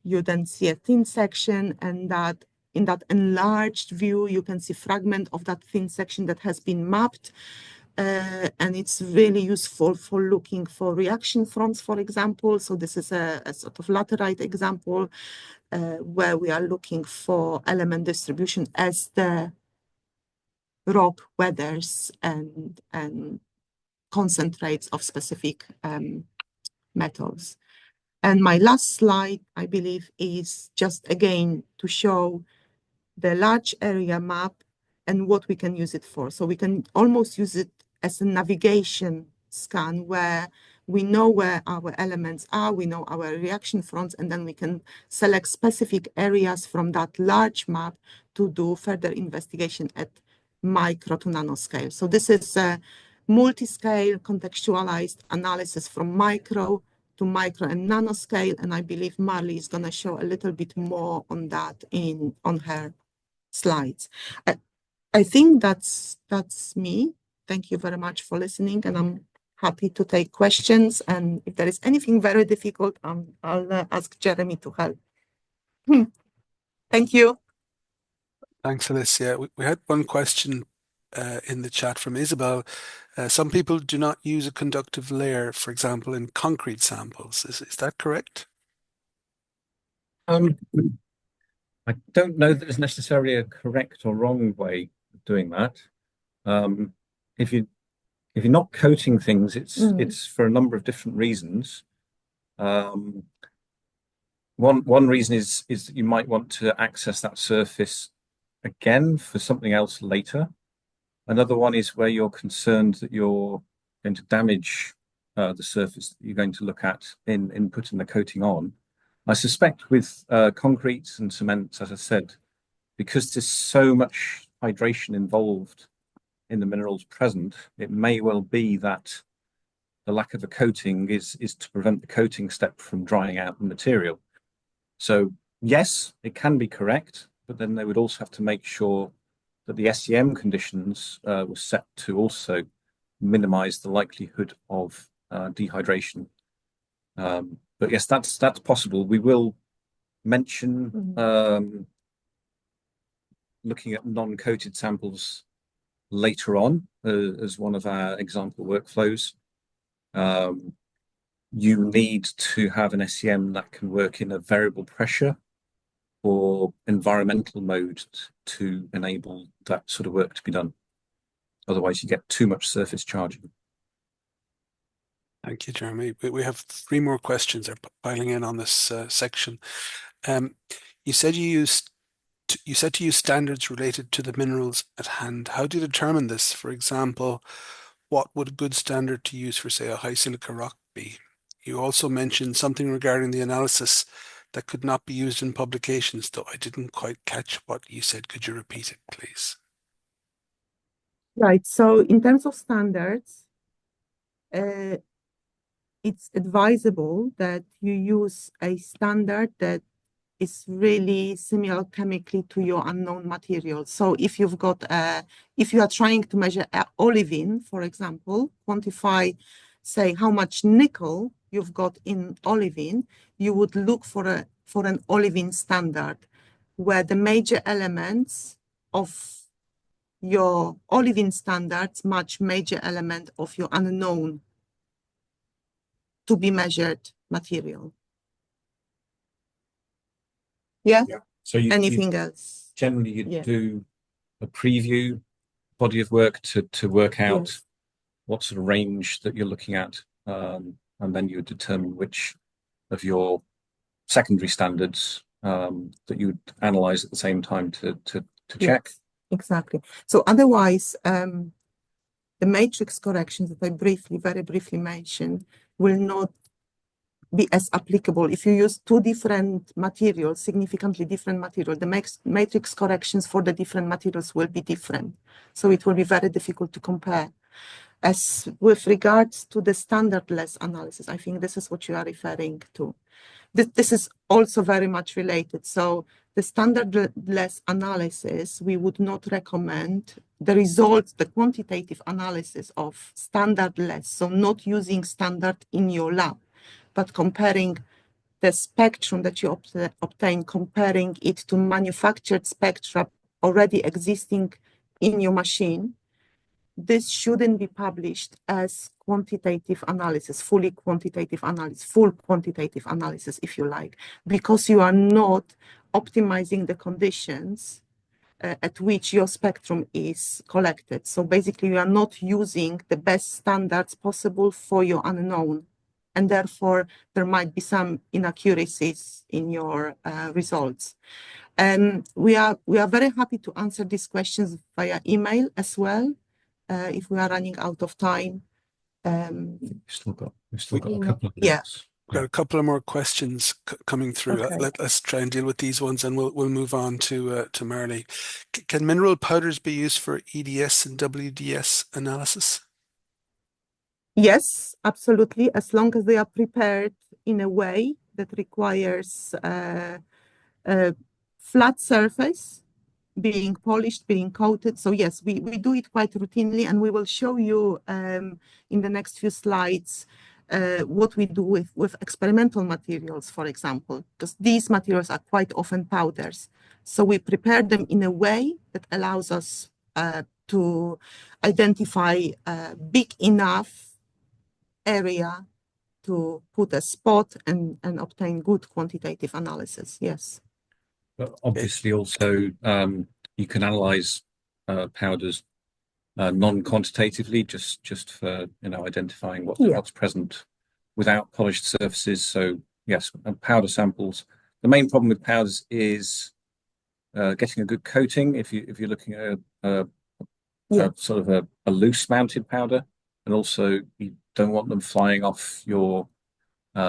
You then see a thin section, and that in that enlarged view, you can see fragment of that thin section that has been mapped. And it's really useful for looking for reaction fronts, for example. So this is a sort of laterite example where we are looking for element distribution as the rock weathers and concentrates of specific metals. And my last slide, I believe, is just again to show the large area map and what we can use it for. So we can almost use it as a navigation scan where we know where our elements are, we know our reaction fronts, and then we can select specific areas from that large map to do further investigation at micro to nanoscale. So this is a multi-scale contextualized analysis from micro to micro and nanoscale, and I believe Marli is going to show a little bit more on that on her slides. I think that's me. Thank you very much for listening, and I'm happy to take questions. And if there is anything very difficult, I'll ask Jeremy to help. Thank you. Thanks, Alicia. We had one question in the chat from Isabel. Some people do not use a conductive layer, for example, in concrete samples. Is that correct? I don't know that there's necessarily a correct or wrong way of doing that. If you're not coating things, it's for a number of different reasons. One reason is that you might want to access that surface again for something else later. Another one is where you're concerned that you're going to damage the surface that you're going to look at in putting the coating on. I suspect with concretes and cements, as I said, because there's so much hydration involved in the minerals present, it may well be that the lack of a coating is to prevent the coating step from drying out the material. So yes, it can be correct, but then they would also have to make sure that the SEM conditions were set to also minimize the likelihood of dehydration. But yes, that's possible. We will mention looking at non-coated samples later on as one of our example workflows. You need to have an SEM that can work in a variable pressure or environmental mode to enable that sort of work to be done. Otherwise, you get too much surface charging. Thank you, Jeremy. We have 3 more questions are piling in on this section. You said to use standards related to the minerals at hand. How do you determine this? For example, what would a good standard to use for, say, a high silica rock be? You also mentioned something regarding the analysis that could not be used in publications, though I didn't quite catch what you said. Could you repeat it, please? Right. So in terms of standards, it's advisable that you use a standard that is really similar chemically to your unknown material. So if you've got if you are trying to measure olivine, for example, quantify, say, how much nickel you've got in olivine, you would look for an olivine standard where the major elements of your olivine standards match major element of your unknown to be measured material. Yeah. So anything else? Generally, you do a preview body of work to work out what sort of range that you're looking at, and then you would determine which of your secondary standards that you would analyze at the same time to check. Exactly. So otherwise, the matrix corrections that I very briefly mentioned will not be as applicable. If you use 2 different materials, significantly different material, the matrix corrections for the different materials will be different. So it will be very difficult to compare. as with regards to the standardless analysis, I think this is what you are referring to. This is also very much related. So the standardless analysis, we would not recommend the results, the quantitative analysis of standardless, so not using standard in your lab, but comparing the spectrum that you obtain, comparing it to manufactured spectra already existing in your machine. This shouldn't be published as quantitative analysis, full quantitative analysis, if you like, because you are not optimizing the conditions at which your spectrum is collected. So basically, you are not using the best standards possible for your unknown, and therefore there might be some inaccuracies in your results. And we are very happy to answer these questions via email as well. If we are running out of time. We've still got a couple of minutes. Yeah. We've got a couple of more questions coming through. Okay. Let's try and deal with these ones, and we'll move on to Marli. Can mineral powders be used for EDS and WDS analysis? Yes, absolutely, as long as they are prepared in a way that requires a flat surface, being polished, being coated. So yes, we do it quite routinely, and we will show you in the next few slides what we do with experimental materials, for example, because these materials are quite often powders. So we prepare them in a way that allows us to identify a big enough area to put a spot and obtain good quantitative analysis. Yes. But obviously, also you can analyze powders non-quantitatively, just for identifying what's present without polished surfaces. So yes, powder samples. The main problem with powders is getting a good coating. If you're looking at a sort of a loose mounted powder, and also you don't want them flying off your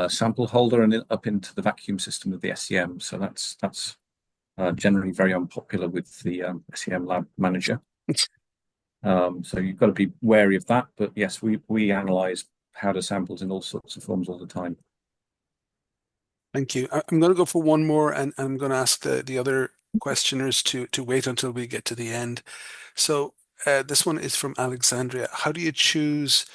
sample holder and up into the vacuum system of the SEM. So that's generally very unpopular with the SEM lab manager. So you've got to be wary of that. But yes, we analyze powder samples in all sorts of forms all the time. Thank you. I'm going to go for one more, and I'm going to ask the other questioners to wait until we get to the end. So this one is from Alexandria. How do you choose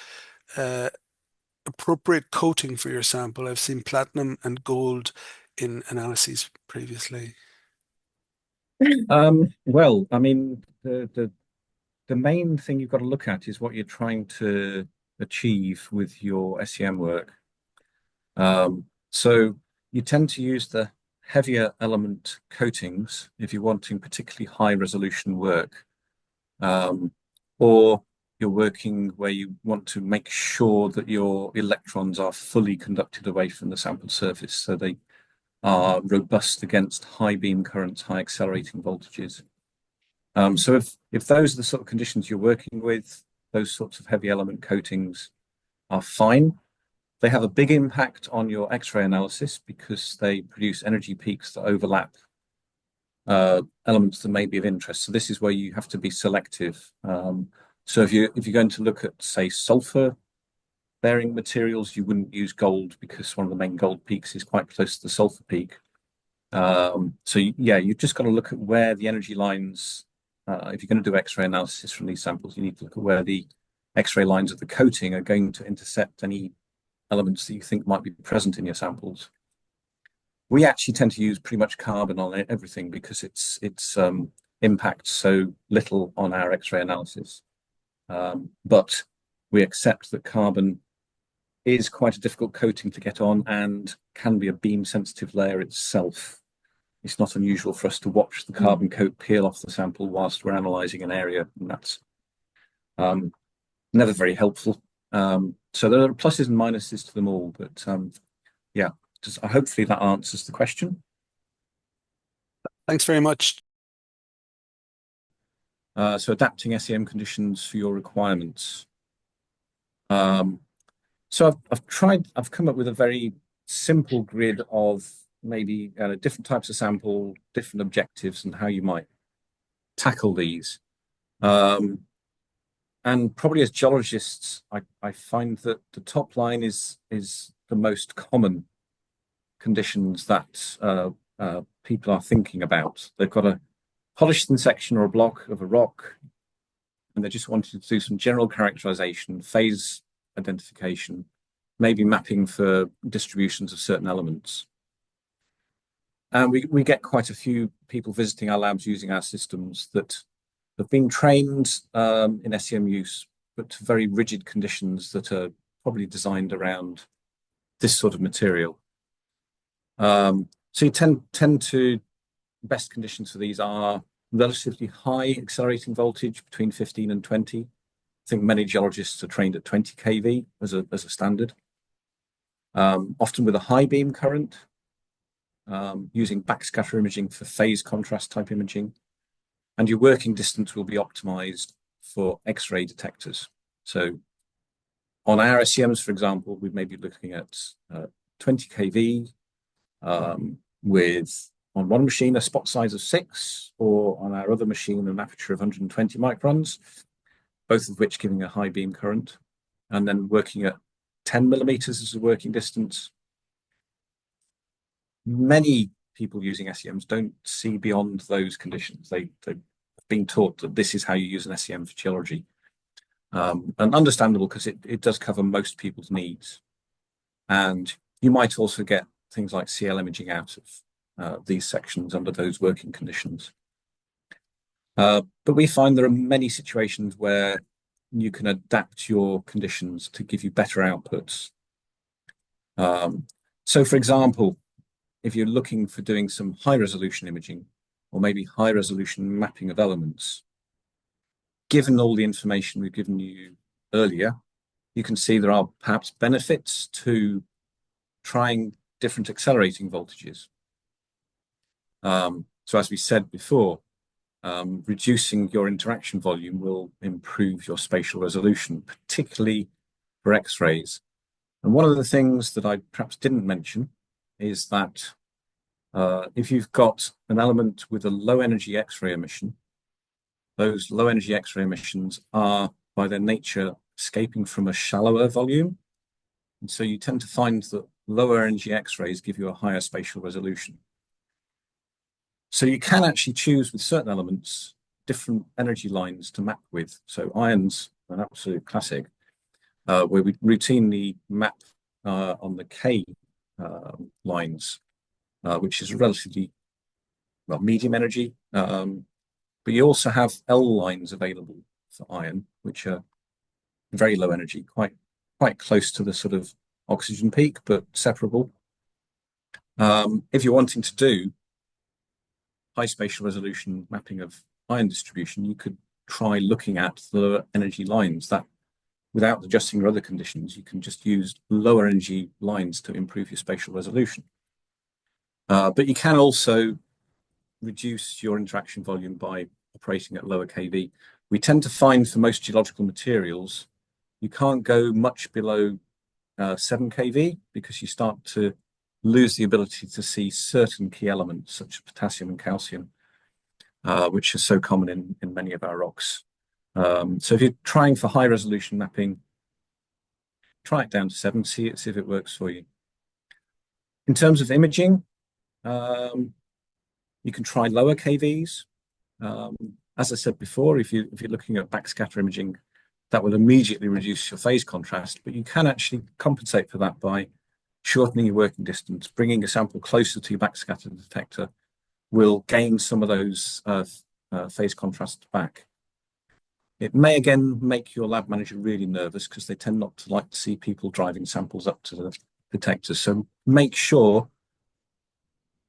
appropriate coating for your sample? I've seen platinum and gold in analyses previously. Well, I mean, the main thing you've got to look at is what you're trying to achieve with your SEM work. So you tend to use the heavier element coatings if you're wanting particularly high resolution work, or you're working where you want to make sure that your electrons are fully conducted away from the sample surface, so they are robust against high beam currents, high accelerating voltages. So if those are the sort of conditions you're working with, those sorts of heavy element coatings are fine. They have a big impact on your X-ray analysis because they produce energy peaks that overlap elements that may be of interest. So this is where you have to be selective. So if you're going to look at, say, sulfur bearing materials, you wouldn't use gold because one of the main gold peaks is quite close to the sulfur peak. So yeah, you've just got to look at where the energy lines, if you're going to do X-ray analysis from these samples, you need to look at where the X-ray lines of the coating are going to intercept any elements that you think might be present in your samples. We actually tend to use pretty much carbon on everything because its impacts so little on our X-ray analysis. But we accept that carbon is quite a difficult coating to get on and can be a beam sensitive layer itself. It's not unusual for us to watch the carbon coat peel off the sample whilst we're analysing an area, and that's never very helpful. So there are pluses and minuses to them all, but yeah, hopefully that answers the question. Thanks very much. So adapting SEM conditions for your requirements. So I've come up with a very simple grid of maybe different types of sample, different objectives, and how you might tackle these. And probably as geologists, I find that the top line is the most common conditions that people are thinking about. They've got a polished thin section or a block of a rock, and they just wanted to do some general characterization, phase identification, maybe mapping for distributions of certain elements. And we get quite a few people visiting our labs using our systems that have been trained in SEM use, but to very rigid conditions that are probably designed around this sort of material. So you tend to, best conditions for these are relatively high accelerating voltage between 15 and 20. I think many geologists are trained at 20 kV as a standard. Often with a high beam current, using backscatter imaging for phase contrast type imaging. And your working distance will be optimized for X-ray detectors. So on our SEMs, for example, we may be looking at 20 kV with, on one machine, a spot size of 6, or on our other machine, an aperture of 120 microns, both of which giving a high beam current, and then working at 10 millimeters as a working distance. Many people using SEMs don't see beyond those conditions. They've been taught that this is how you use an SEM for geology. And understandable, because it does cover most people's needs. And you might also get things like CL imaging out of these sections under those working conditions. But we find there are many situations where you can adapt your conditions to give you better outputs. So for example, if you're looking for doing some high resolution imaging, or maybe high resolution mapping of elements, given all the information we've given you earlier, you can see there are perhaps benefits to trying different accelerating voltages. So as we said before, reducing your interaction volume will improve your spatial resolution, particularly for X-rays. And one of the things that I perhaps didn't mention is that if you've got an element with a low energy X-ray emission, those low energy X-ray emissions are by their nature escaping from a shallower volume. And so you tend to find that lower energy X-rays give you a higher spatial resolution. So you can actually choose with certain elements different energy lines to map with. So iron's an absolute classic, where we routinely map on the K lines, which is relatively, well, medium energy. But you also have L lines available for iron, which are very low energy, quite close to the sort of oxygen peak, but separable. If you're wanting to do high spatial resolution mapping of ion distribution, you could try looking at the energy lines that, without adjusting your other conditions, you can just use lower energy lines to improve your spatial resolution. But you can also reduce your interaction volume by operating at lower kV. We tend to find for most geological materials, you can't go much below 7 kV because you start to lose the ability to see certain key elements such as potassium and calcium, which is so common in many of our rocks. So if you're trying for high resolution mapping, try it down to 7, see if it works for you. In terms of imaging, you can try lower KVs. As I said before, if you're looking at backscatter imaging, that will immediately reduce your phase contrast, but you can actually compensate for that by shortening your working distance. Bringing a sample closer to your backscatter detector will gain some of those phase contrast back. It may again make your lab manager really nervous because they tend not to like to see people driving samples up to the detectors. So make sure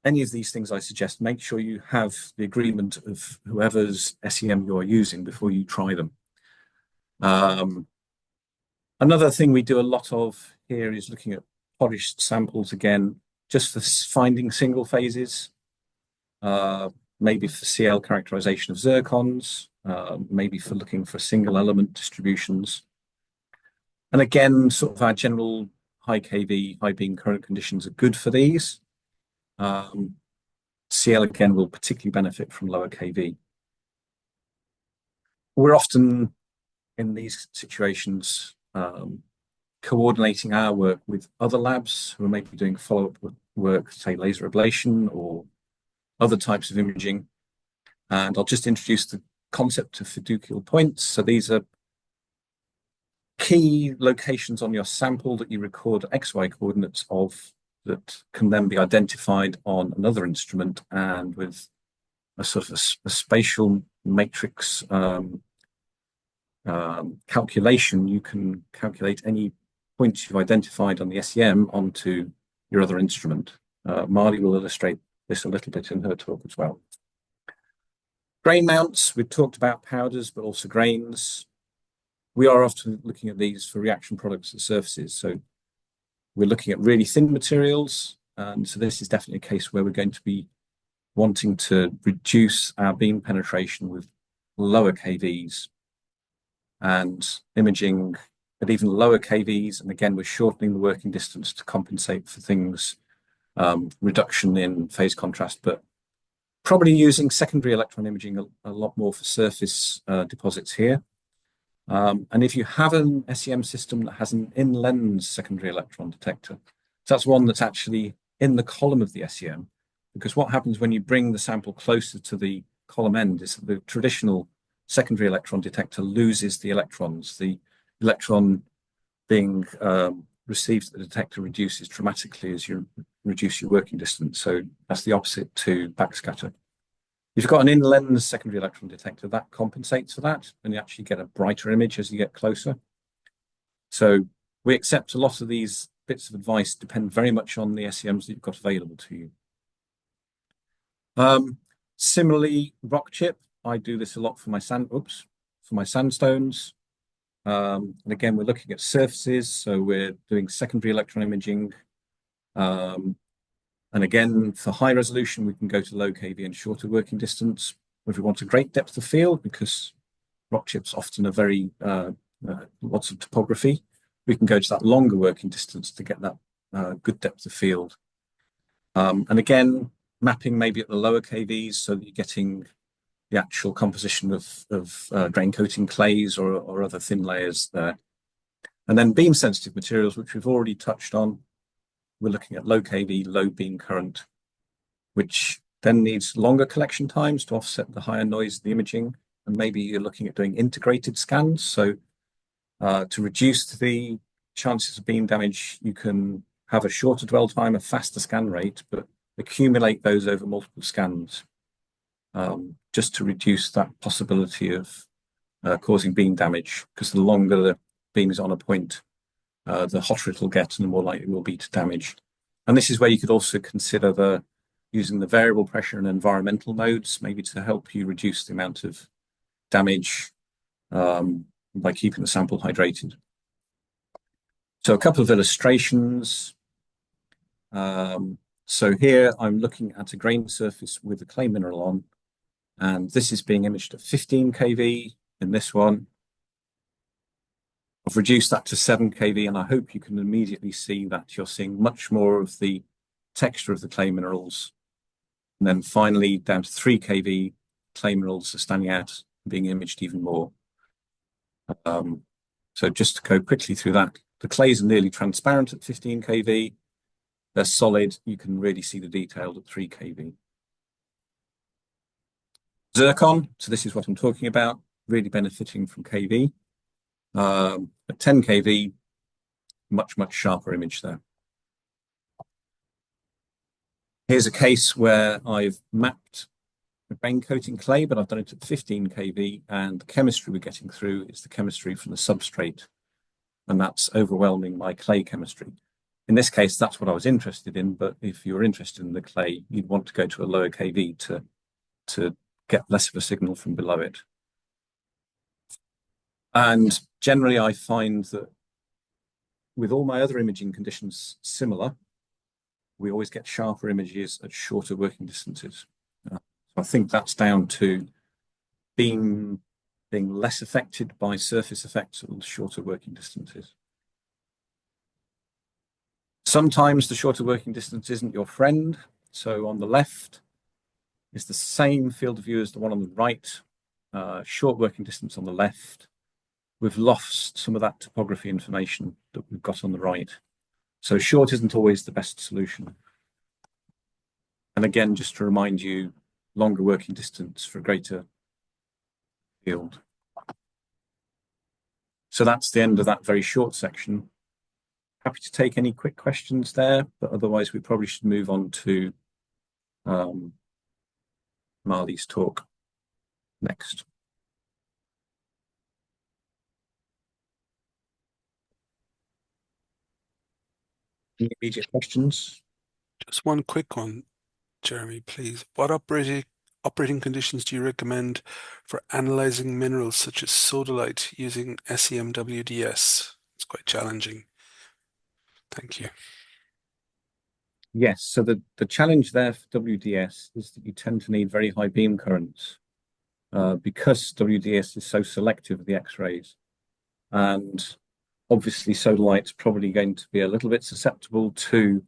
any of these things I suggest, make sure you have the agreement of whoever's SEM you're using before you try them. Another thing we do a lot of here is looking at polished samples again, just for finding single phases, maybe for CL characterization of zircons, maybe for looking for single element distributions. And again, sort of our general high kV, high beam current conditions are good for these. CL again will particularly benefit from lower kV. We're often in these situations, coordinating our work with other labs who are maybe doing follow-up work, say laser ablation or other types of imaging. And I'll just introduce the concept of fiducial points. So these are key locations on your sample that you record XY coordinates of that can then be identified on another instrument, and with a sort of a spatial matrix calculation, you can calculate any points you've identified on the SEM onto your other instrument. Marli will illustrate this a little bit in her talk as well. Grain mounts, we've talked about powders, but also grains. We are often looking at these for reaction products and surfaces. So we're looking at really thin materials. And so this is definitely a case where we're going to be wanting to reduce our beam penetration with lower KVs and imaging at even lower KVs. And again, we're shortening the working distance to compensate for things, reduction in phase contrast, but probably using secondary electron imaging a lot more for surface deposits here. And if you have an SEM system that has an in-lens secondary electron detector, so that's one that's actually in the column of the SEM, because what happens when you bring the sample closer to the column end is that the traditional secondary electron detector loses the electrons. The electron being received at the detector reduces dramatically as you reduce your working distance. So that's the opposite to backscatter. If you've got an in-lens secondary electron detector, that compensates for that, and you actually get a brighter image as you get closer. So we accept a lot of these bits of advice depend very much on the SEMs that you've got available to you. Similarly, rock chip, I do this a lot for my sandstones. And again, we're looking at surfaces, so we're doing secondary electron imaging. And again, for high resolution, we can go to low KV and shorter working distance. If we want a great depth of field, because rock chips often are very lots of topography, we can go to that longer working distance to get that good depth of field. And again, mapping maybe at the lower KVs so that you're getting the actual composition of grain coating clays or other thin layers there. And then beam sensitive materials, which we've already touched on. We're looking at low KV, low beam current, which then needs longer collection times to offset the higher noise of the imaging. And maybe you're looking at doing integrated scans. So to reduce the chances of beam damage, you can have a shorter dwell time, a faster scan rate, but accumulate those over multiple scans, just to reduce that possibility of causing beam damage, because the longer the beam is on a point, the hotter it will get and the more likely it will be to damage. And this is where you could also consider using the variable pressure and environmental modes, maybe to help you reduce the amount of damage by keeping the sample hydrated. So a couple of illustrations. So here I'm looking at a grain surface with a clay mineral on, and this is being imaged at 15 kV in this one. I've reduced that to 7 kV, and I hope you can immediately see that you're seeing much more of the texture of the clay minerals. And then finally, down to 3 kV, clay minerals are standing out, being imaged even more. So just to go quickly through that, the clays are nearly transparent at 15 kV. They're solid. You can really see the detail at 3 kV. Zircon, so this is what I'm talking about, really benefiting from kV. At 10 kV, much sharper image there. Here's a case where I've mapped a grain coating clay, but I've done it at 15 kV, and the chemistry we're getting through is the chemistry from the substrate, and that's overwhelming my clay chemistry. In this case, that's what I was interested in, but if you're interested in the clay, you'd want to go to a lower kV to get less of a signal from below it. And generally, I find that with all my other imaging conditions similar, we always get sharper images at shorter working distances. So I think that's down to being less affected by surface effects at shorter working distances. Sometimes the shorter working distance isn't your friend. So on the left is the same field of view as the one on the right, short working distance on the left. we've lost some of that topography information that we've got on the right. So short isn't always the best solution. And again, just to remind you, longer working distance for greater field. So that's the end of that very short section. Happy to take any quick questions there, but otherwise we probably should move on to Marli's talk next. Any immediate questions? Just one quick one, Jeremy, please. What operating conditions do you recommend for analyzing minerals such as sodalite using SEMWDS? It's quite challenging. Thank you. Yes, so the challenge there for WDS is that you tend to need very high beam currents because WDS is so selective of the X-rays. And obviously sodalite's probably going to be a little bit susceptible to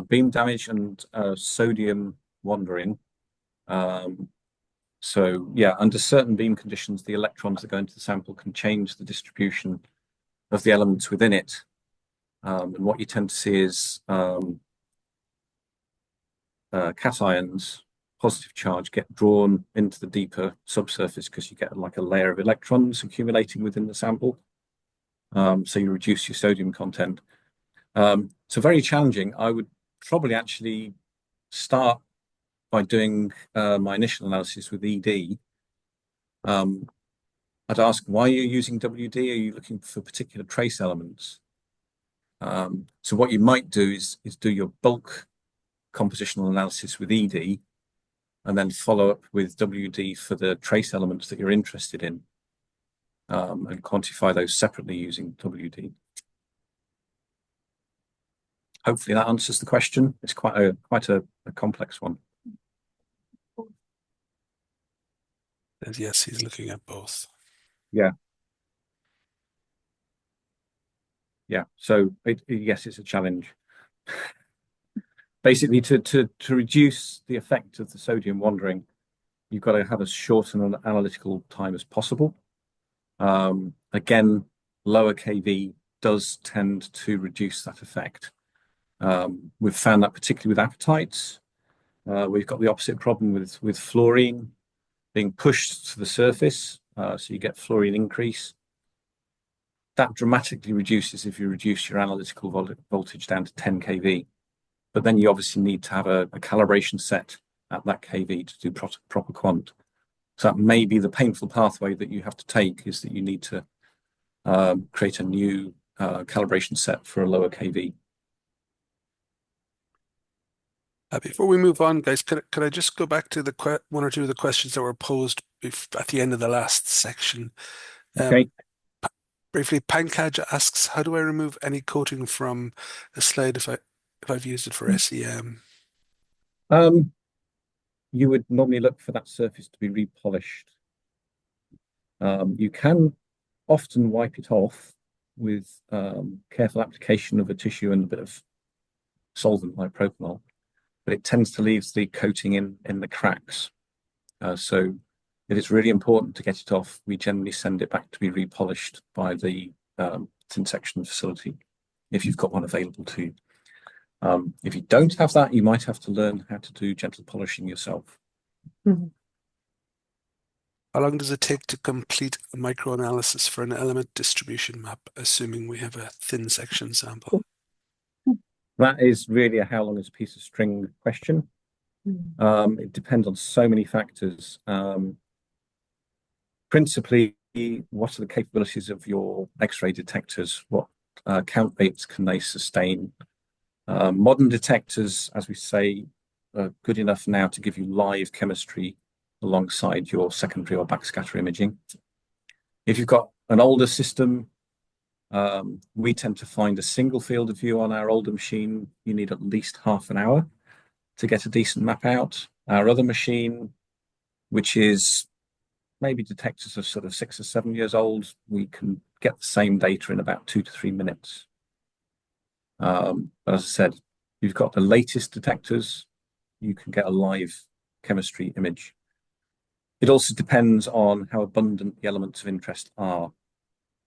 beam damage and sodium wandering. So yeah, under certain beam conditions, the electrons that go into the sample can change the distribution of the elements within it. And what you tend to see is cations, positive charge, get drawn into the deeper subsurface because you get like a layer of electrons accumulating within the sample. So you reduce your sodium content. So very challenging. I would probably actually start by doing my initial analysis with ED. I'd ask why you're using WD. Are you looking for particular trace elements? So what you might do is do your bulk compositional analysis with ED and then follow up with WD for the trace elements that you're interested in and quantify those separately using WD. Hopefully that answers the question. It's quite a complex one. And yes, he's looking at both. Yeah. Yeah. So yes, it's a challenge. Basically, to reduce the effect of the sodium wandering, you've got to have as short an analytical time as possible. Again, lower KV does tend to reduce that effect. We've found that particularly with apatites. We've got the opposite problem with fluorine being pushed to the surface, so you get fluorine increase. That dramatically reduces if you reduce your analytical voltage down to 10 kV. But then you obviously need to have a calibration set at that kV to do proper quant. So that may be the painful pathway that you have to take, is that you need to create a new calibration set for a lower kV. Before we move on, guys, could I just go back to the one or two of the questions that were posed at the end of the last section? Okay. Briefly, Pankaj asks, how do I remove any coating from a slide if I've used it for SEM? You would normally look for that surface to be repolished. You can often wipe it off with careful application of a tissue and a bit of solvent like propanol, but it tends to leave the coating in the cracks. So if it's really important to get it off, we generally send it back to be repolished by the thin section facility, if you've got one available to you. If you don't have that, you might have to learn how to do gentle polishing yourself. Mhm. How long does it take to complete a microanalysis for an element distribution map, assuming we have a thin section sample? That is really a how long is a piece of string question. It depends on so many factors. Principally, what are the capabilities of your X-ray detectors? What count rates can they sustain? Modern detectors, as we say, are good enough now to give you live chemistry alongside your secondary or backscatter imaging. If you've got an older system, we tend to find a single field of view on our older machine. You need at least half an hour to get a decent map out. Our other machine, which is maybe detectors are sort of 6 or 7 years old, we can get the same data in about 2 to 3 minutes. But as I said, you've got the latest detectors, you can get a live chemistry image. It also depends on how abundant the elements of interest are.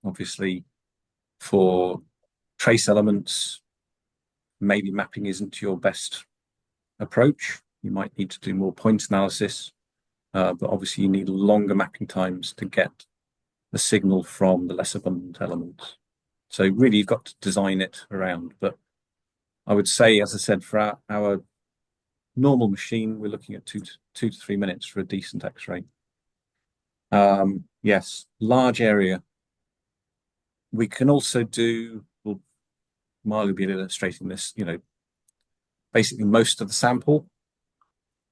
Obviously, for trace elements, maybe mapping isn't your best approach. You might need to do more point analysis, but obviously you need longer mapping times to get the signal from the less abundant elements. So really you've got to design it around. But I would say, as I said, for our normal machine, we're looking at two to 3 minutes for a decent X-ray. Yes, large area. We can also do, well, Marli will be illustrating this, basically most of the sample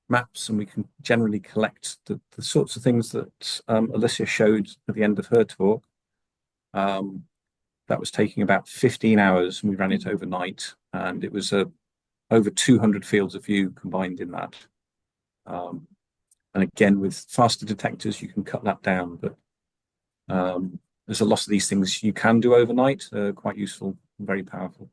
maps, and we can generally collect the sorts of things that Alicja showed at the end of her talk. That was taking about 15 hours, and we ran it overnight, and it was over 200 fields of view combined in that. And again, with faster detectors, you can cut that down, but there's a lot of these things you can do overnight, quite useful and very powerful.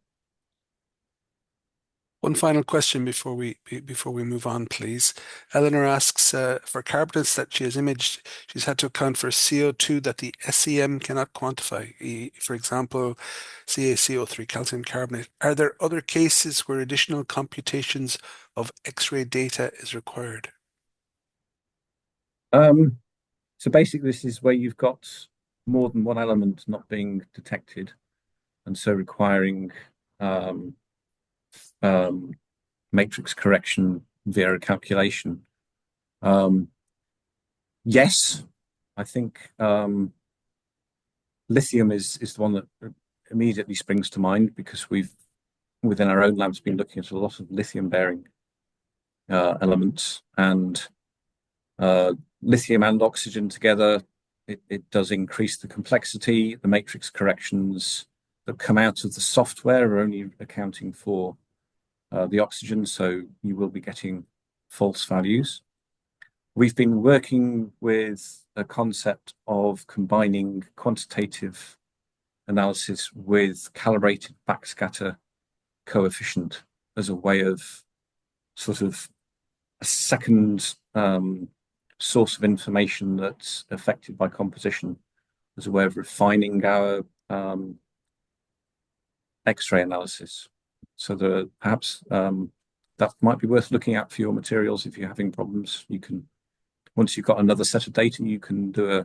One final question before we move on, please. Eleanor asks, for carbonates that she has imaged, she's had to account for CO2 that the SEM cannot quantify. For example, CaCO3, calcium carbonate. Are there other cases where additional computations of X-ray data is required? So basically, this is where you've got more than one element not being detected, and so requiring matrix correction via a calculation. Yes, I think lithium is the one that immediately springs to mind, because we've, within our own labs, been looking at a lot of lithium-bearing elements, and lithium and oxygen together, it does increase the complexity. The matrix corrections that come out of the software are only accounting for the oxygen, so you will be getting false values. We've been working with a concept of combining quantitative analysis with calibrated backscatter coefficient as a way of sort of a second source of information that's affected by composition, as a way of refining our X-ray analysis. So perhaps that might be worth looking at for your materials. If you're having problems, you can, once you've got another set of data, you can do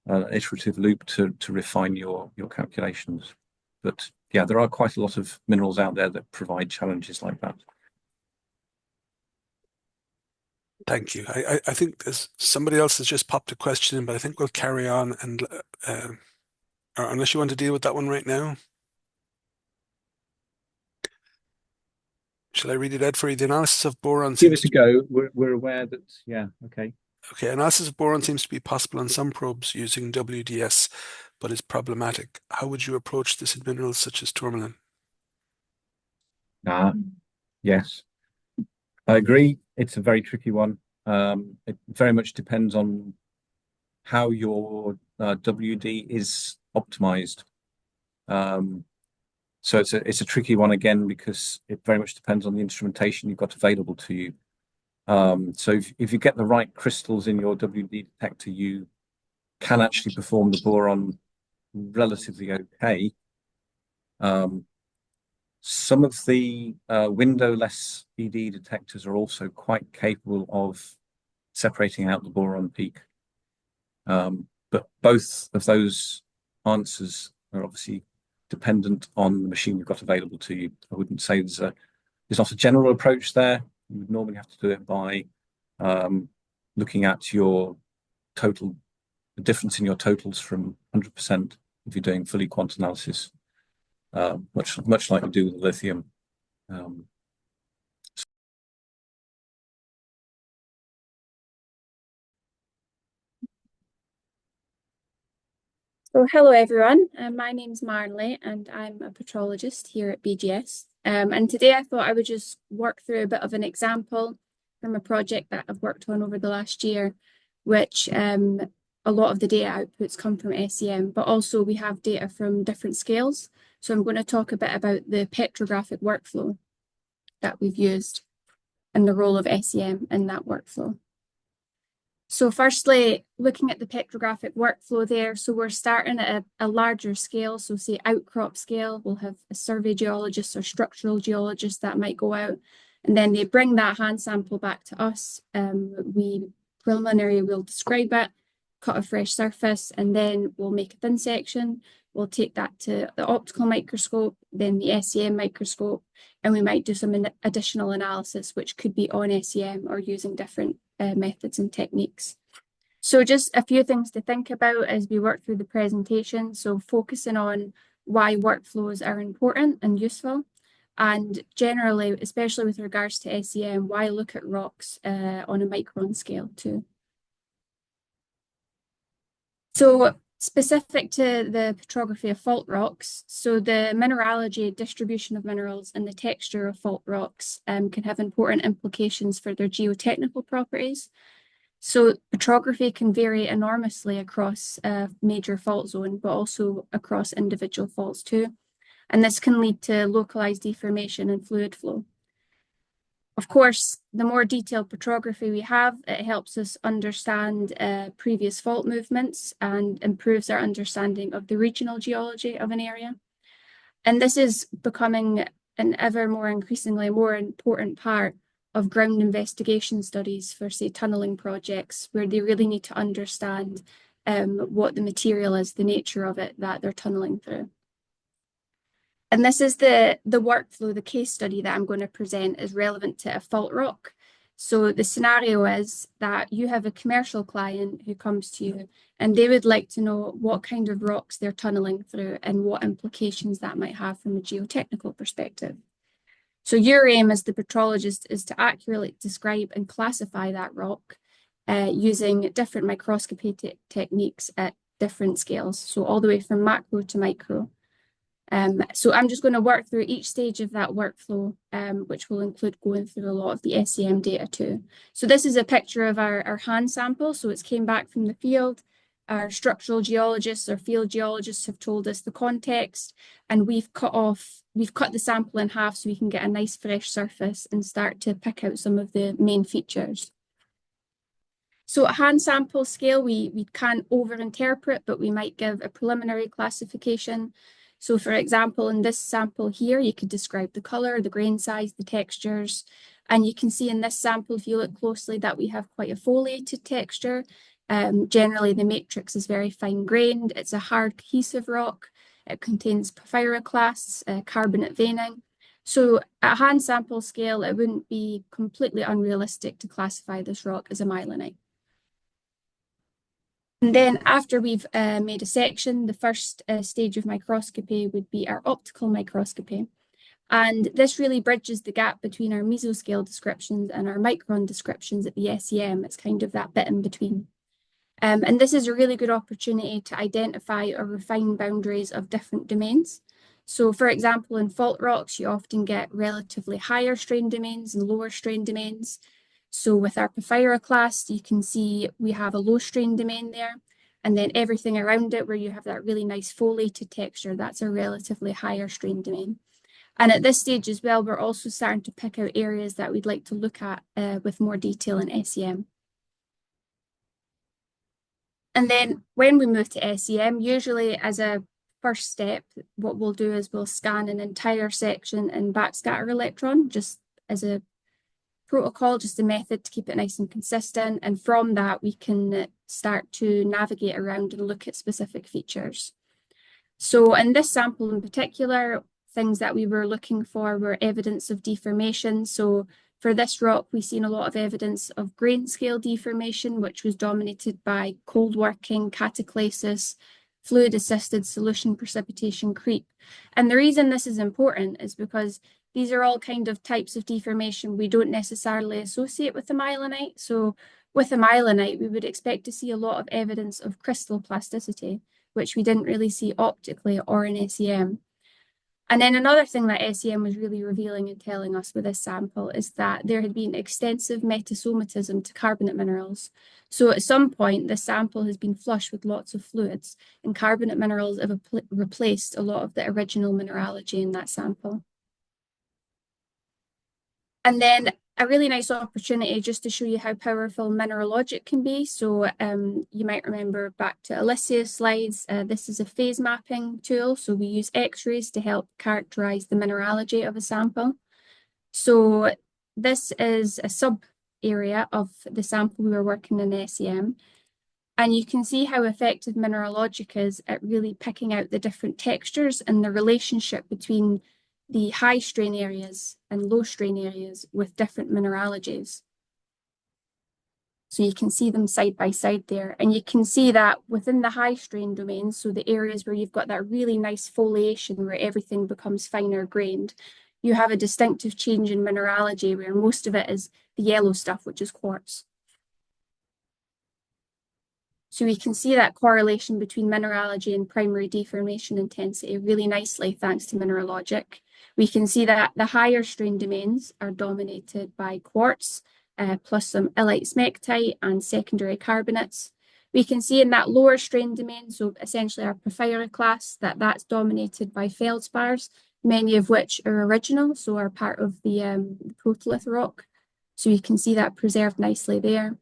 an iterative loop to refine your calculations. But yeah, there are quite a lot of minerals out there that provide challenges like that. Thank you. I think somebody else has just popped a question in, but I think we'll carry on, and or unless you want to deal with that one right now. Shall I read it out for you? The analysis of boron Give seems it a go. We're aware that, yeah, okay. Okay, analysis of boron seems to be possible on some probes using WDS, but is problematic. How would you approach this in minerals such as tourmaline? Yes, I agree. It's a very tricky one. It very much depends on how your WD is optimized. So it's a tricky one again, because it very much depends on the instrumentation you've got available to you. So if you get the right crystals in your WD detector, you can actually perform the boron relatively okay. Some of the windowless ED detectors are also quite capable of separating out the boron peak. But both of those answers are obviously dependent on the machine you've got available to you. I wouldn't say there's not a general approach there. You would normally have to do it by looking at your total, the difference in your totals from 100% if you're doing fully quant analysis, much like you do with lithium. So hello everyone, my name's Marli and I'm a petrologist here at BGS. And today I thought I would just work through a bit of an example from a project that I've worked on over the last year, which a lot of the data outputs come from SEM, but also we have data from different scales. So I'm going to talk a bit about the petrographic workflow that we've used and the role of SEM in that workflow. So firstly, looking at the petrographic workflow there, so we're starting at a larger scale, so say outcrop scale, we'll have a survey geologist or structural geologist that might go out, and then they bring that hand sample back to us. We'll describe it, cut a fresh surface, and then we'll make a thin section. We'll take that to the optical microscope, then the SEM microscope, and we might do some additional analysis, which could be on SEM or using different methods and techniques. So just a few things to think about as we work through the presentation. So focusing on why workflows are important and useful, and generally, especially with regards to SEM, why look at rocks on a micron scale too. So specific to the petrography of fault rocks, so the mineralogy, distribution of minerals, and the texture of fault rocks can have important implications for their geotechnical properties. So petrography can vary enormously across a major fault zone, but also across individual faults too. And this can lead to localized deformation and fluid flow. Of course, the more detailed petrography we have, it helps us understand previous fault movements and improves our understanding of the regional geology of an area. And this is becoming an ever more increasingly more important part of ground investigation studies for, say, tunneling projects, where they really need to understand what the material is, the nature of it that they're tunneling through. And this is the workflow, the case study that I'm going to present is relevant to a fault rock. So the scenario is that you have a commercial client who comes to you and they would like to know what kind of rocks they're tunneling through and what implications that might have from a geotechnical perspective. So your aim as the petrologist is to accurately describe and classify that rock using different microscopy techniques at different scales, so all the way from macro to micro. So I'm just going to work through each stage of that workflow, which will include going through a lot of the SEM data too. So this is a picture of our hand sample. So it's came back from the field. Our structural geologists or field geologists have told us the context, and we've cut the sample in half so we can get a nice fresh surface and start to pick out some of the main features. So at hand sample scale, we can't overinterpret, but we might give a preliminary classification. So for example, in this sample here, you could describe the color, the grain size, the textures. And you can see in this sample, if you look closely, that we have quite a foliated texture. Generally, the matrix is very fine-grained. It's a hard cohesive rock. It contains porphyroclasts, carbonate veining. So at hand sample scale, it wouldn't be completely unrealistic to classify this rock as a myelinite. And then after we've made a section, the first stage of microscopy would be our optical microscopy. And this really bridges the gap between our mesoscale descriptions and our micron descriptions at the SEM. It's kind of that bit in between. And this is a really good opportunity to identify or refine boundaries of different domains. So for example, in fault rocks, you often get relatively higher strain domains and lower strain domains. So with our porphyroclast, you can see we have a low strain domain there, and then everything around it where you have that really nice foliated texture, that's a relatively higher strain domain. And at this stage as well, we're also starting to pick out areas that we'd like to look at with more detail in SEM. And then when we move to SEM, usually as a first step, what we'll do is we'll scan an entire section and backscatter electron, just as a protocol, just a method to keep it nice and consistent. And from that, we can start to navigate around and look at specific features. So in this sample in particular, things that we were looking for were evidence of deformation. So for this rock, we've seen a lot of evidence of grain scale deformation, which was dominated by cold working, cataclasis, fluid-assisted solution precipitation creep. And the reason this is important is because these are all kind of types of deformation we don't necessarily associate with the myelinite. So with a myelinite, we would expect to see a lot of evidence of crystal plasticity, which we didn't really see optically or in SEM. And then another thing that SEM was really revealing and telling us with this sample is that there had been extensive metasomatism to carbonate minerals. So at some point, the sample has been flush with lots of fluids, and carbonate minerals have replaced a lot of the original mineralogy in that sample. And then a really nice opportunity just to show you how powerful mineralogic can be. So you might remember back to Alicia's slides, this is a phase mapping tool. So we use X-rays to help characterize the mineralogy of a sample. So this is a sub area of the sample we were working in SEM. And you can see how effective mineralogic is at really picking out the different textures and the relationship between the high strain areas and low strain areas with different mineralogies. So you can see them side by side there. And you can see that within the high strain domains, so the areas where you've got that really nice foliation where everything becomes finer grained, you have a distinctive change in mineralogy where most of it is the yellow stuff, which is quartz. So we can see that correlation between mineralogy and primary deformation intensity really nicely thanks to mineralogic. We can see that the higher strain domains are dominated by quartz, plus some illite smectite and secondary carbonates. We can see in that lower strain domain, so essentially our porphyra class, that's dominated by feldspars, many of which are original, so are part of the protolith rock. So you can see that preserved nicely there.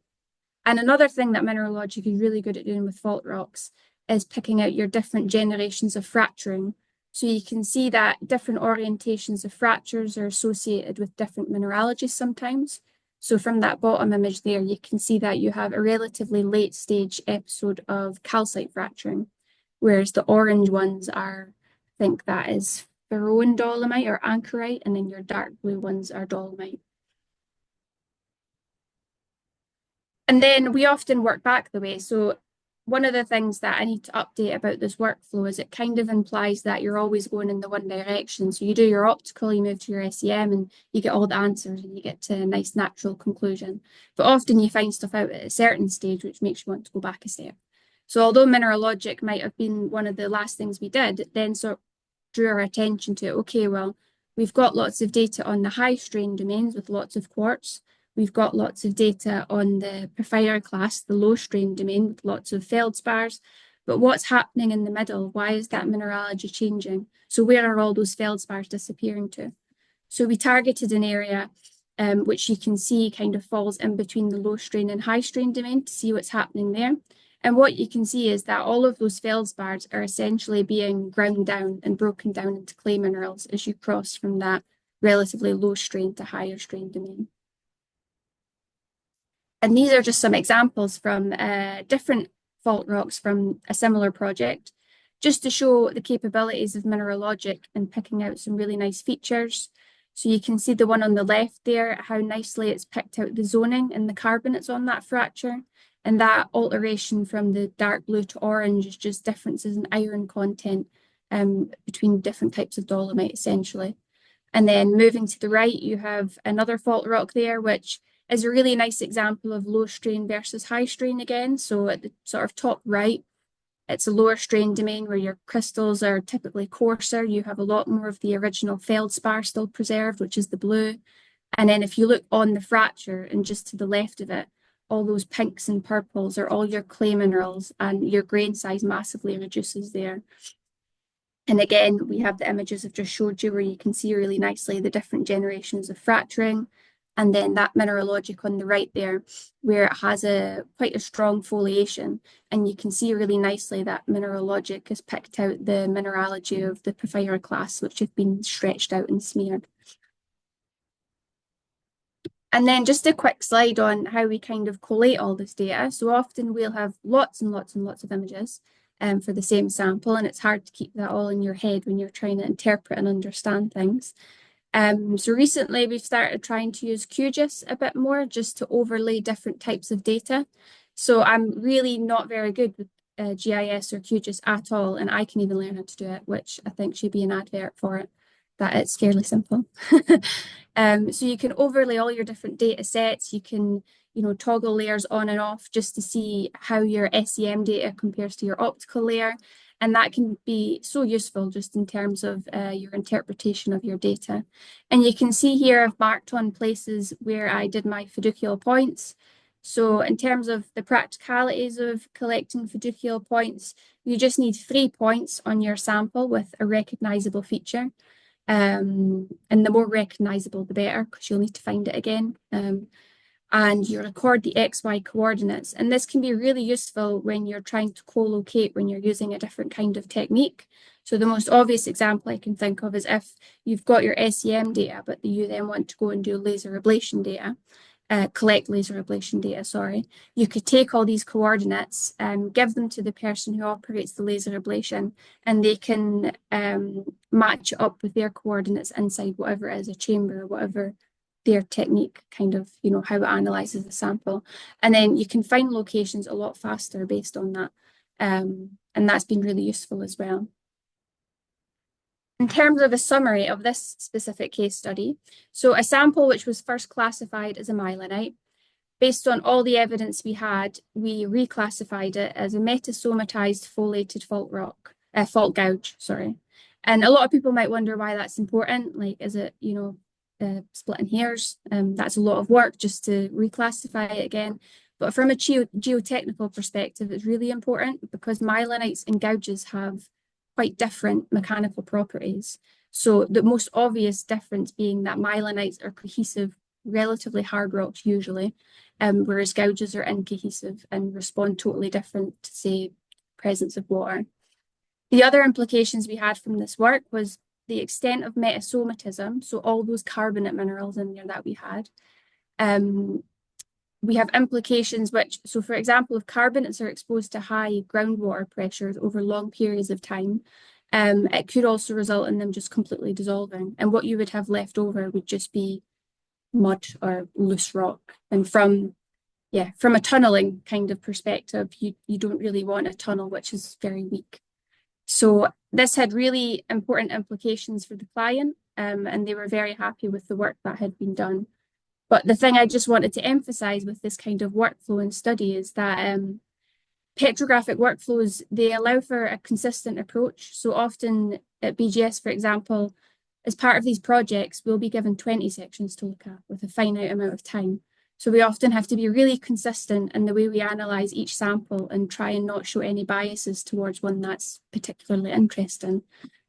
And another thing that mineralogic is really good at doing with fault rocks is picking out your different generations of fracturing. So you can see that different orientations of fractures are associated with different mineralogies sometimes. So from that bottom image there, you can see that you have a relatively late stage episode of calcite fracturing, whereas the orange ones are, I think that is Ferroan dolomite or anchorite, and then your dark blue ones are dolomite. And then we often work back the way. So one of the things that I need to update about this workflow is it kind of implies that you're always going in the one direction. So you do your optical, you move to your SEM, and you get all the answers and you get to a nice natural conclusion. But often you find stuff out at a certain stage, which makes you want to go back a step. So although mineralogic might have been one of the last things we did, it then sort of drew our attention to, okay, well, we've got lots of data on the high strain domains with lots of quartz. We've got lots of data on the porphyra class, the low strain domain with lots of feldspars. But what's happening in the middle? Why is that mineralogy changing? So where are all those feldspars disappearing to? So we targeted an area which you can see kind of falls in between the low strain and high strain domain to see what's happening there. And what you can see is that all of those feldspars are essentially being ground down and broken down into clay minerals as you cross from that relatively low strain to higher strain domain. And these are just some examples from different fault rocks from a similar project, just to show the capabilities of mineralogic and picking out some really nice features. So you can see the one on the left there, how nicely it's picked out the zoning and the carbonates on that fracture. And that alteration from the dark blue to orange is just differences in iron content between different types of dolomite, essentially. And then moving to the right, you have another fault rock there, which is a really nice example of low strain versus high strain again. So at the sort of top right, it's a lower strain domain where your crystals are typically coarser. You have a lot more of the original feldspar still preserved, which is the blue. And then if you look on the fracture and just to the left of it, all those pinks and purples are all your clay minerals, and your grain size massively reduces there. And again, we have the images I've just showed you where you can see really nicely the different generations of fracturing. And then that mineralogic on the right there, where it has quite a strong foliation. And you can see really nicely that mineralogic has picked out the mineralogy of the porphyra class, which have been stretched out and smeared. And then just a quick slide on how we kind of collate all this data. So often we'll have lots and lots and lots of images for the same sample, and it's hard to keep that all in your head when you're trying to interpret and understand things. So recently we've started trying to use QGIS a bit more just to overlay different types of data. So I'm really not very good with GIS or QGIS at all, and I can even learn how to do it, which I think should be an advert for it, that it's fairly simple. So you can overlay all your different data sets. You can, toggle layers on and off just to see how your SEM data compares to your optical layer. And that can be so useful just in terms of your interpretation of your data. And you can see here I've marked on places where I did my fiducial points. So in terms of the practicalities of collecting fiducial points, you just need 3 points on your sample with a recognizable feature. And the more recognizable, the better, because you'll need to find it again. And you record the XY coordinates. And this can be really useful when you're trying to co-locate, when you're using a different kind of technique. So the most obvious example I can think of is if you've got your SEM data, but you then want to go and do laser ablation data, collect laser ablation data, sorry. You could take all these coordinates and give them to the person who operates the laser ablation, and they can match it up with their coordinates inside whatever it is, a chamber, whatever their technique, kind of, you know, how it analyzes the sample. And then you can find locations a lot faster based on that. And that's been really useful as well. In terms of a summary of this specific case study, so a sample which was first classified as a myelinite, based on all the evidence we had, we reclassified it as a metasomatized foliated fault gouge, sorry. And a lot of people might wonder why that's important. Like, is it, you know, splitting hairs? That's a lot of work just to reclassify it again. But from a geotechnical perspective, it's really important because myelinites and gouges have quite different mechanical properties. So the most obvious difference being that myelinites are cohesive, relatively hard rocks usually, whereas gouges are incohesive and respond totally different to, say, presence of water. The other implications we had from this work was the extent of metasomatism, so all those carbonate minerals in there that we had. We have implications which, so for example, if carbonates are exposed to high groundwater pressures over long periods of time, it could also result in them just completely dissolving. And what you would have left over would just be mud or loose rock. And from a tunneling kind of perspective, you don't really want a tunnel which is very weak. So this had really important implications for the client, and they were very happy with the work that had been done. But the thing I just wanted to emphasize with this kind of workflow and study is that petrographic workflows, they allow for a consistent approach. So often at BGS, for example, as part of these projects, we'll be given 20 sections to look at with a finite amount of time. So we often have to be really consistent in the way we analyze each sample and try and not show any biases towards one that's particularly interesting.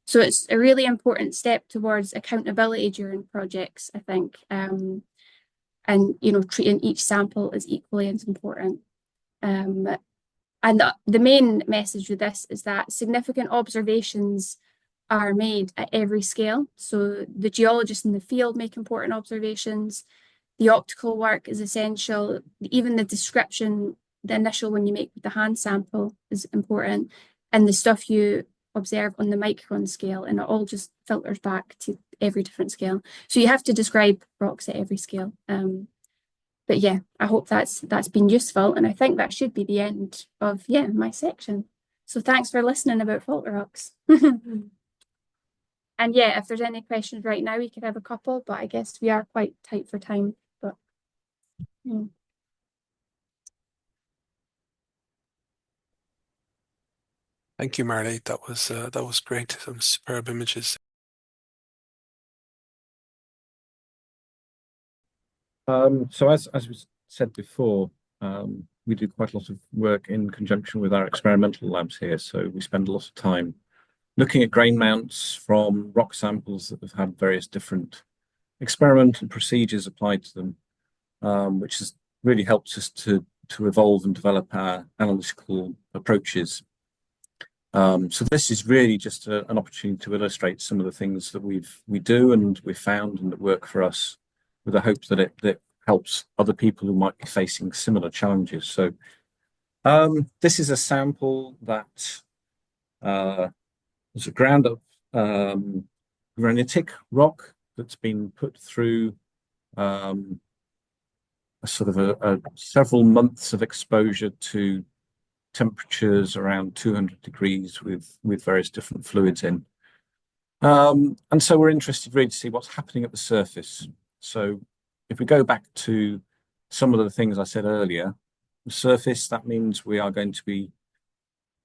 So it's a really important step towards accountability during projects, I think. And, you know, treating each sample as equally as important. And the main message with this is that significant observations are made at every scale. So the geologists in the field make important observations. The optical work is essential. Even the description, the initial one you make with the hand sample is important. And the stuff you observe on the micron scale, and it all just filters back to every different scale. So you have to describe rocks at every scale. But yeah, I hope that's been useful, and I think that should be the end of my section. So thanks for listening about fault rocks. And yeah, if there's any questions right now, we could have a couple, but I guess we are quite tight for time. But yeah. Thank you, Marli. That was great. Some superb images. So as was said before, we do quite a lot of work in conjunction with our experimental labs here. So we spend a lot of time looking at grain mounts from rock samples that have had various different experimental procedures applied to them, which has really helped us to evolve and develop our analytical approaches. So this is really just an opportunity to illustrate some of the things that we do and we've found and that work for us, with the hope that it helps other people who might be facing similar challenges. So this is a sample that is a ground up granitic rock that's been put through a sort of a several months of exposure to temperatures around 200 degrees with various different fluids in. And so we're interested really to see what's happening at the surface. So if we go back to some of the things I said earlier, the surface, that means we are going to be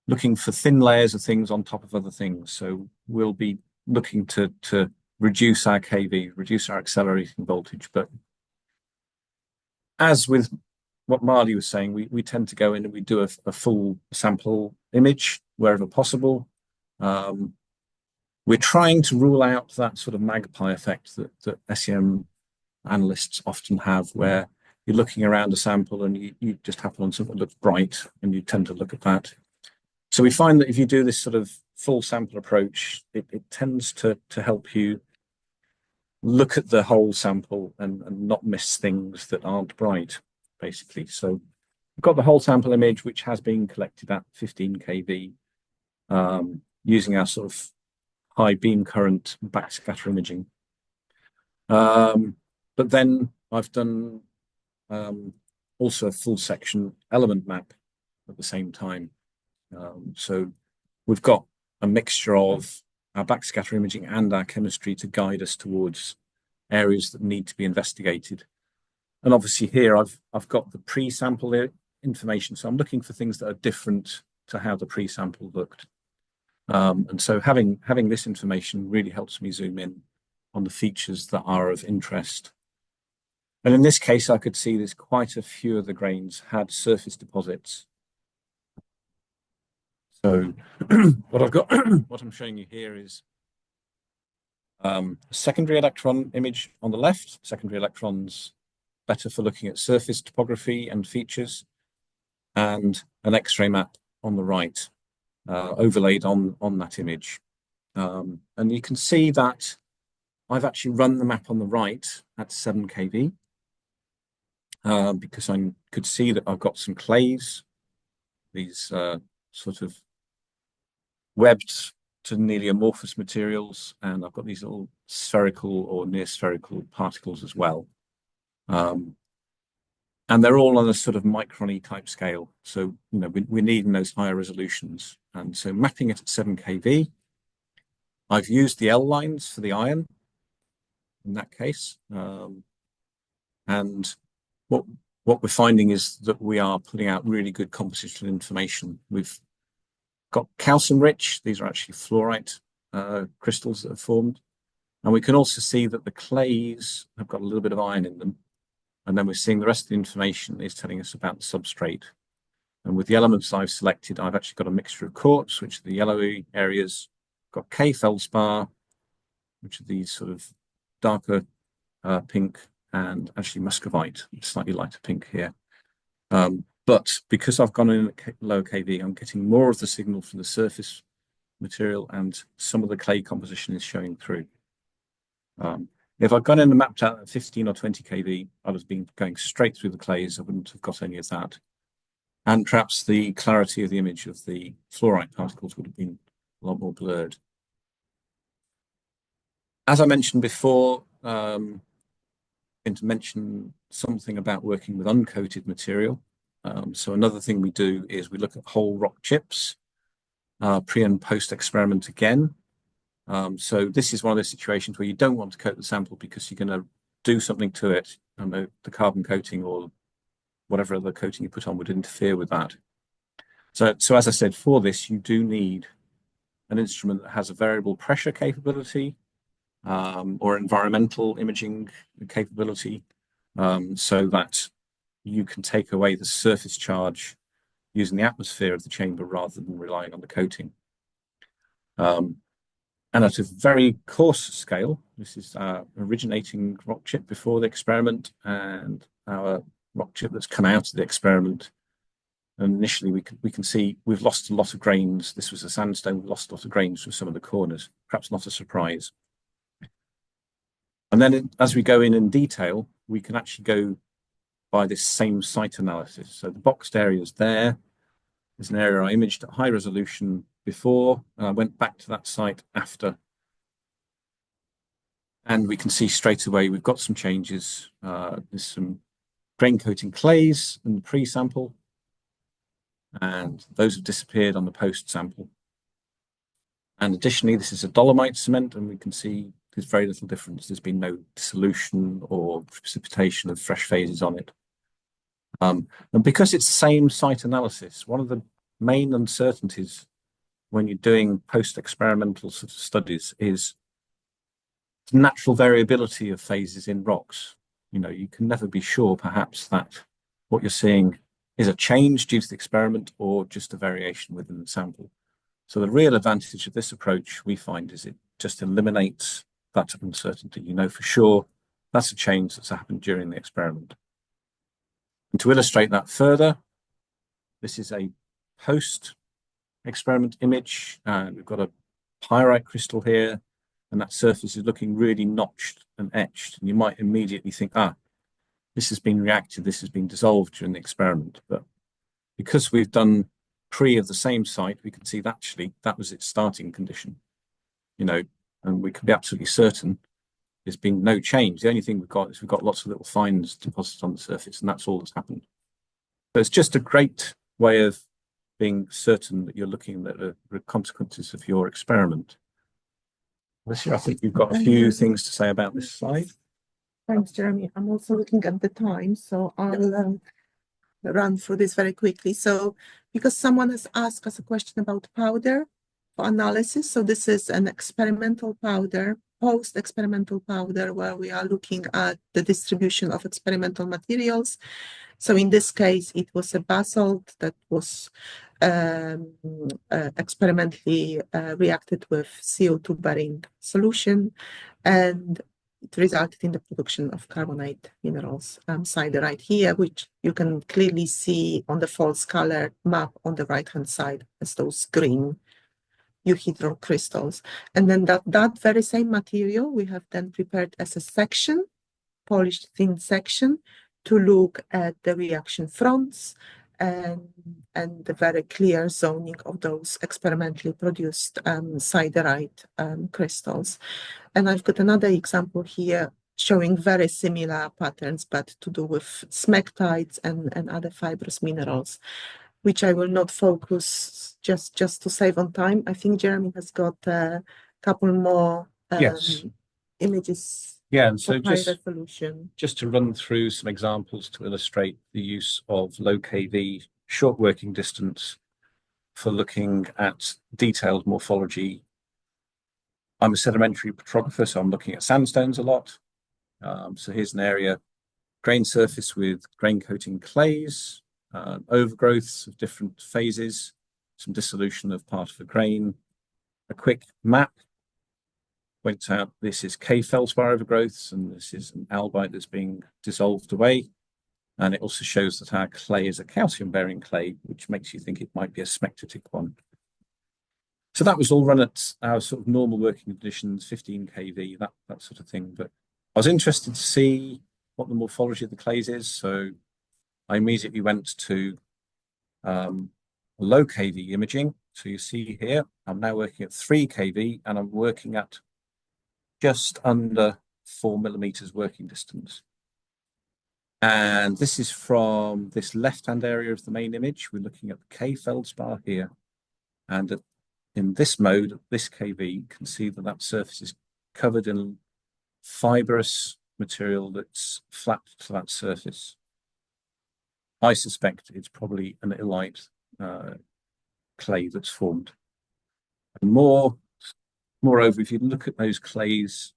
looking for thin layers of things on top of other things. So we'll be looking to reduce our KV, reduce our accelerating voltage. But as with what Marli was saying, we tend to go in and we do a full sample image wherever possible. We're trying to rule out that sort of magpie effect that SEM analysts often have, where you're looking around a sample and you just happen on something that looks bright and you tend to look at that. So we find that if you do this sort of full sample approach, it tends to help you look at the whole sample and not miss things that aren't bright, basically. So we've got the whole sample image, which has been collected at 15 kV using our sort of high beam current backscatter imaging. But then I've done also a full section element map at the same time. So we've got a mixture of our backscatter imaging and our chemistry to guide us towards areas that need to be investigated. And obviously here I've got the pre-sample information, so I'm looking for things that are different to how the pre-sample looked. And so having this information really helps me zoom in on the features that are of interest. And in this case, I could see there's quite a few of the grains had surface deposits. So what I've got, what I'm showing you here is a secondary electron image on the left. Secondary electrons better for looking at surface topography and features, and an X-ray map on the right, overlaid on that image. And you can see that I've actually run the map on the right at 7 kV because I could see that I've got some clays, these sort of webbed to nearly amorphous materials, and I've got these little spherical or near spherical particles as well. And they're all on a sort of micron-y type scale. So, you know, we're needing those higher resolutions. And so mapping it at 7 kV, I've used the L lines for the iron in that case. And what we're finding is that we are putting out really good compositional information. We've got calcium rich, these are actually fluorite crystals that have formed. And we can also see that the clays have got a little bit of iron in them. And then we're seeing the rest of the information is telling us about the substrate. And with the elements I've selected, I've actually got a mixture of quartz, which are the yellowy areas, got K feldspar, which are these sort of darker pink, and actually muscovite, slightly lighter pink here. But because I've gone in at low kV, I'm getting more of the signal from the surface material, and some of the clay composition is showing through. If I'd gone in and mapped out at 15 or 20 kV, I'd have been going straight through the clays. I wouldn't have got any of that. And perhaps the clarity of the image of the fluorite particles would have been a lot more blurred. As I mentioned before, I'm going to mention something about working with uncoated material. So another thing we do is we look at whole rock chips, pre and post experiment again. So this is one of those situations where you don't want to coat the sample because you're going to do something to it, and the carbon coating or whatever other coating you put on would interfere with that. So as I said, for this, you do need an instrument that has a variable pressure capability or environmental imaging capability, so that you can take away the surface charge using the atmosphere of the chamber rather than relying on the coating. And at a very coarse scale, this is our originating rock chip before the experiment and our rock chip that's come out of the experiment. And initially we can see we've lost a lot of grains. This was a sandstone, we lost a lot of grains from some of the corners, perhaps not a surprise. And then as we go in detail, we can actually go by this same site analysis. So the boxed area is there. There's an area I imaged at high resolution before, and I went back to that site after. And we can see straight away we've got some changes. There's some grain coating clays in the pre-sample, and those have disappeared on the post-sample. And additionally, this is a dolomite cement, and we can see there's very little difference. There's been no dissolution or precipitation of fresh phases on it. And because it's the same site analysis, one of the main uncertainties when you're doing post-experimental sort of studies is the natural variability of phases in rocks. You know, you can never be sure perhaps that what you're seeing is a change due to the experiment or just a variation within the sample. So the real advantage of this approach we find is just eliminates that uncertainty. You know for sure that's a change that's happened during the experiment. And to illustrate that further, this is a post-experiment image. We've got a pyrite crystal here, and that surface is looking really notched and etched. And you might immediately think, this has been reacted, this has been dissolved during the experiment. But because we've done pre of the same site, we can see that actually that was its starting condition, and we can be absolutely certain there's been no change. The only thing we've got is we've got lots of little fines deposited on the surface, and that's all that's happened. So it's just a great way of being certain that you're looking at the consequences of your experiment. Alicia, I think you've got a few things to say about this slide. Thanks, Jeremy. I'm also looking at the time, so I'll run through this very quickly. So because someone has asked us a question about powder for analysis, so this is an experimental powder, post-experimental powder, where we are looking at the distribution of experimental materials. So in this case, it was a basalt that was experimentally reacted with CO2-bearing solution, and it resulted in the production of carbonate minerals, siderite here, which you can clearly see on the false color map on the right-hand side as those green euhedral crystals. And then that very same material we have then prepared as a section, polished thin section, to look at the reaction fronts and the very clear zoning of those experimentally produced siderite crystals. And I've got another example here showing very similar patterns, but to do with smectites and other fibrous minerals, which I will not focus just to save on time. I think Jeremy has got a couple more images. Yeah, and so high resolution. Just to run through some examples to illustrate the use of low KV, short working distance for looking at detailed morphology. I'm a sedimentary petrographer, so I'm looking at sandstones a lot. So here's an area, grain surface with grain coating clays, overgrowths of different phases, some dissolution of part of a grain. A quick map points out this is K-feldspar overgrowths, and this is an albite that's being dissolved away. And it also shows that our clay is a calcium-bearing clay, which makes you think it might be a smectitic one. So that was all run at our sort of normal working conditions, 15 kV, that sort of thing. But I was interested to see what the morphology of the clays is. So I immediately went to low kV imaging. So you see here, I'm now working at 3 kV, and I'm working at just under 4 millimeters working distance. And this is from this left-hand area of the main image. We're looking at the K-feldspar here. And in this mode, at this kV, you can see that that surface is covered in fibrous material that's flat to that surface. I suspect it's probably an illite clay that's formed. And moreover, if you look at those clays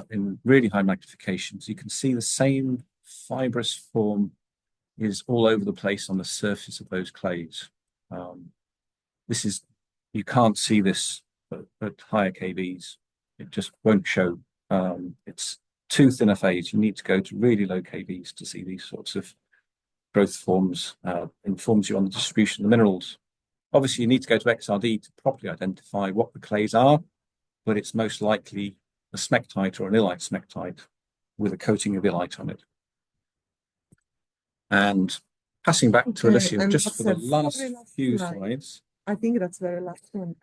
in really high magnifications, you can see the same fibrous form is all over the place on the surface of those clays. You can't see this at higher KVs. It just won't show. It's too thin a phase. You need to go to really low KVs to see these sorts of growth forms. Informs you on the distribution of the minerals. Obviously, you need to go to XRD to properly identify what the clays are, but it's most likely a smectite or an illite smectite with a coating of illite on it. And passing back to Alicia, just for the last few slides. I think that's very last one.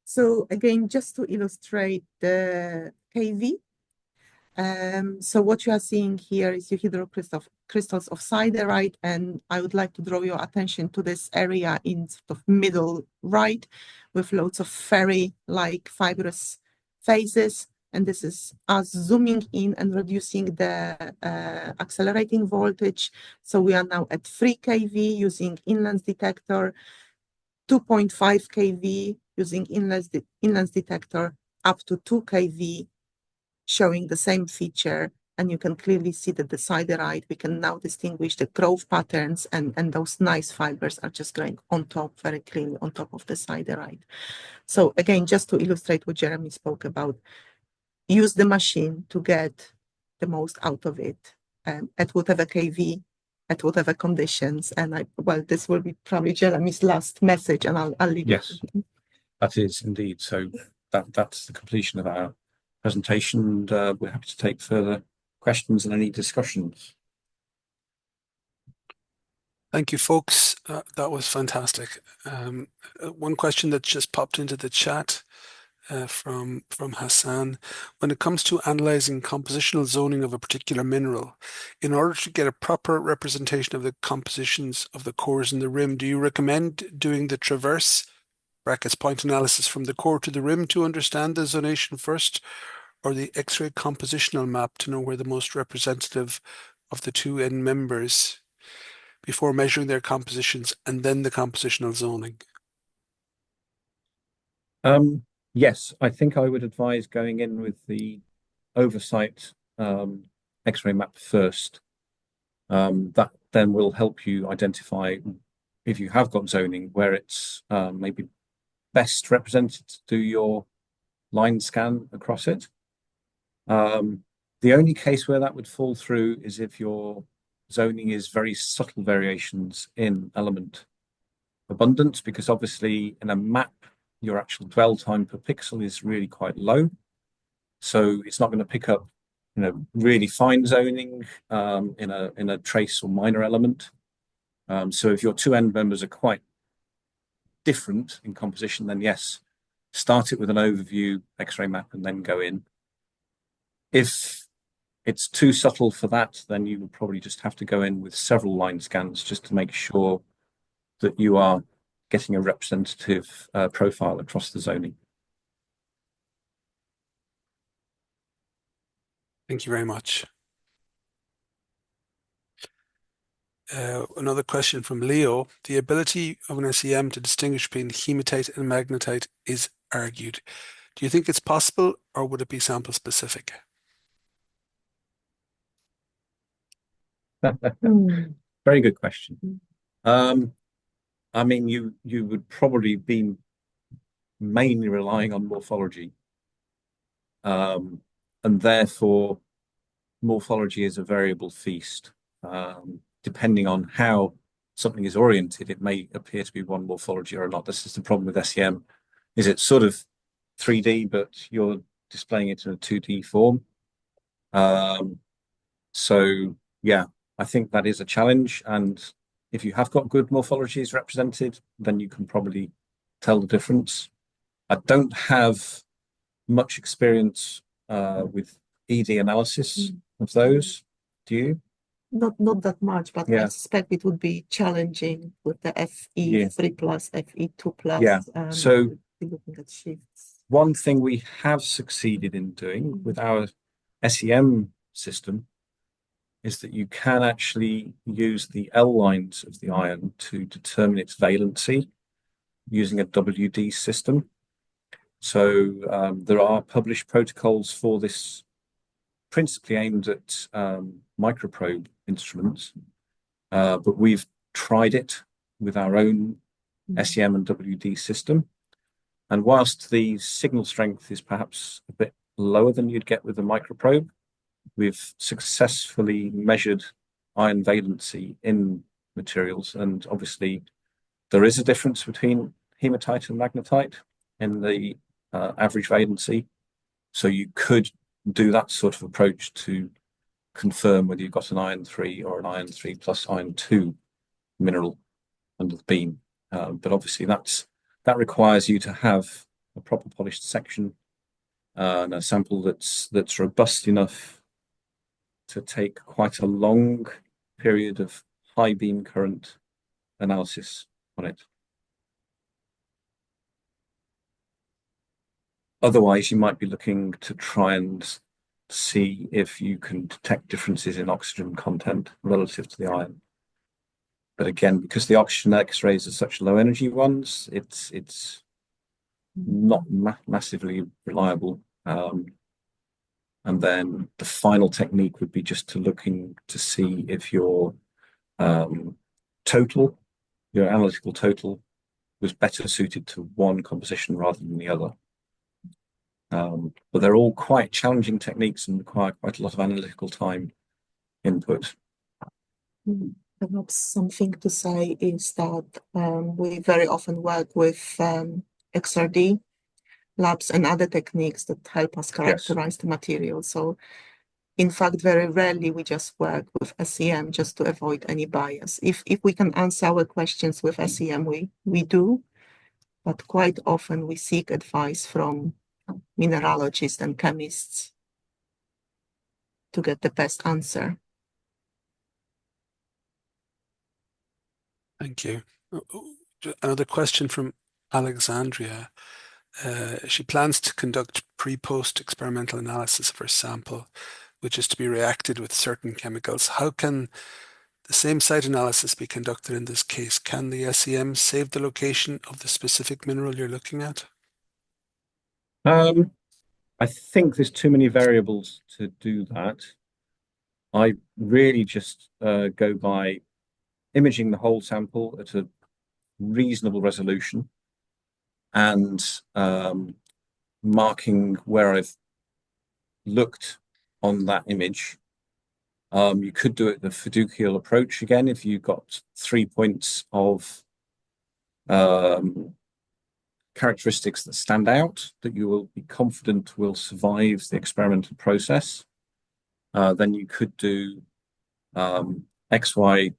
So again, just to illustrate the KV. So what you are seeing here is euhedral crystals of siderite, and I would like to draw your attention to this area in sort of middle right, with loads of fairy-like fibrous phases. And this is us zooming in and reducing the accelerating voltage. So we are now at 3 kV using inlens detector, 2.5 kV using inlens detector, up to 2 kV, showing the same feature and you can clearly see that the siderite, we can now distinguish the growth patterns, and those nice fibers are just growing on top, very clearly on top of the siderite. So again, just to illustrate what Jeremy spoke about, use the machine to get the most out of it, at whatever KV, at whatever conditions. And this will be probably Jeremy's last message, and I'll leave it. Yes, that is indeed. So that's the completion of our presentation, and we're happy to take further questions and any discussions. Thank you, folks. That was fantastic. One question that just popped into the chat from Hassan. When it comes to analyzing compositional zoning of a particular mineral, in order to get a proper representation of the compositions of the cores in the rim, do you recommend doing the traverse brackets point analysis from the core to the rim to understand the zonation first, or the X-ray compositional map to know where the most representative of the two end members before measuring their compositions, and then the compositional zoning? Yes, I think I would advise going in with the oversight X-ray map first. That then will help you identify, if you have got zoning, where it's maybe best represented to do your line scan across it. The only case where that would fall through is if your zoning is very subtle variations in element abundance, because obviously in a map, your actual dwell time per pixel is really quite low. So it's not going to pick up, really fine zoning in a trace or minor element. So if your two end members are quite different in composition, then yes, start it with an overview X-ray map and then go in. If it's too subtle for that, then you will probably just have to go in with several line scans just to make sure that you are getting a representative profile across the zoning. Thank you very much. Another question from Leo. The ability of an SEM to distinguish between hematite and magnetite is argued. Do you think it's possible, or would it be sample specific? Very good question. I mean, you would probably be mainly relying on morphology, and therefore morphology is a variable feast. Depending on how something is oriented, it may appear to be one morphology or not. This is the problem with SEM, is it's sort of 3D, but you're displaying it in a 2D form. So yeah, I think that is a challenge, and if you have got good morphologies represented, then you can probably tell the difference. I don't have much experience with ED analysis of those. Do you? Not that much, but Yeah. I suspect it would be challenging with the FE3 plus, FE2 plus. Yeah. So looking at shifts. One thing we have succeeded in doing with our SEM system is that you can actually use the L lines of the ion to determine its valency using a WD system. So there are published protocols for this, principally aimed at microprobe instruments, but we've tried it with our own SEM and WD system. And whilst the signal strength is perhaps a bit lower than you'd get with a microprobe, we've successfully measured ion valency in materials. And obviously there is a difference between hematite and magnetite in the average valency. So you could do that sort of approach to confirm whether you've got an iron 3 or an iron 3 plus iron 2 mineral under the beam. But obviously that requires you to have a proper polished section and a sample that's robust enough to take quite a long period of high beam current analysis on it. Otherwise, you might be looking to try and see if you can detect differences in oxygen content relative to the iron. But again, because the oxygen X-rays are such low energy ones, it's not massively reliable. And then the final technique would be just to looking to see if your total, your analytical total, was better suited to one composition rather than the other. But they're all quite challenging techniques and require quite a lot of analytical time input. Perhaps something to say is that we very often work with XRD labs and other techniques that help us characterize the material. So in fact, very rarely we just work with SEM just to avoid any bias. If we can answer our questions with SEM, we do, but quite often we seek advice from mineralogists and chemists to get the best answer. Thank you. Another question from Alexandria. She plans to conduct pre-post experimental analysis of her sample, which is to be reacted with certain chemicals. How can the same site analysis be conducted in this case? Can the SEM save the location of the specific mineral you're looking at? I think there's too many variables to do that. I really just go by imaging the whole sample at a reasonable resolution and marking where I've looked on that image. You could do it the fiducial approach again if you've got 3 points of characteristics that stand out that you will be confident will survive the experimental process. Then you could do XY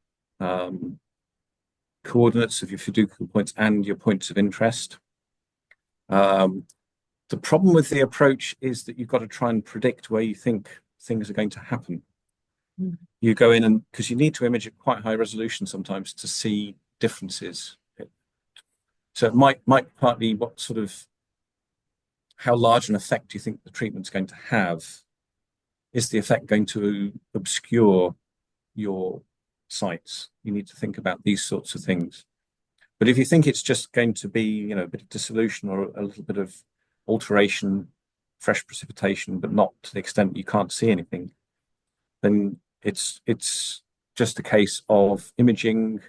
coordinates of your fiducial points and your points of interest. The problem with the approach is that you've got to try and predict where you think things are going to happen. You go in and because you need to image at quite high resolution sometimes to see differences. So it might partly what sort of how large an effect do you think the treatment's going to have? Is the effect going to obscure your sites? You need to think about these sorts of things. But if you think it's just going to be, a bit of dissolution or a little bit of alteration, fresh precipitation, but not to the extent you can't see anything, then it's just a case of imaging,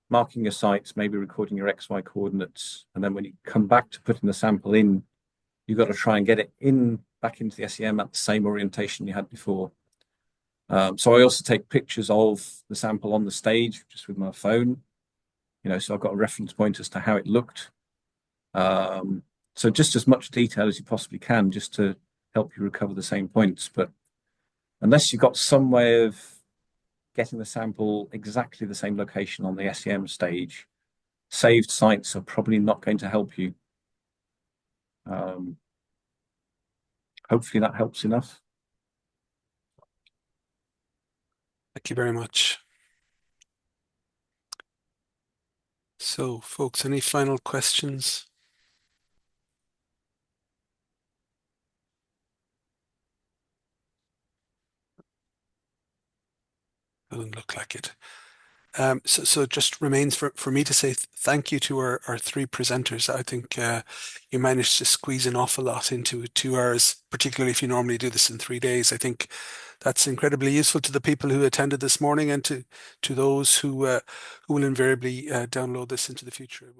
marking your sites, maybe recording your XY coordinates, and then when you come back to putting the sample in, you've got to try and get it back into the SEM at the same orientation you had before. So I also take pictures of the sample on the stage just with my phone, so I've got a reference point as to how it looked. So just as much detail as you possibly can just to help you recover the same points. But unless you've got some way of getting the sample exactly the same location on the SEM stage, saved sites are probably not going to help you. Hopefully that helps enough. Thank you very much. So, folks, any final questions? Doesn't look like it. So it just remains for me to say thank you to our three presenters. I think you managed to squeeze an awful lot into 2 hours, particularly if you normally do this in 3 days. I think that's incredibly useful to the people who attended this morning and to those who will invariably download this into the future.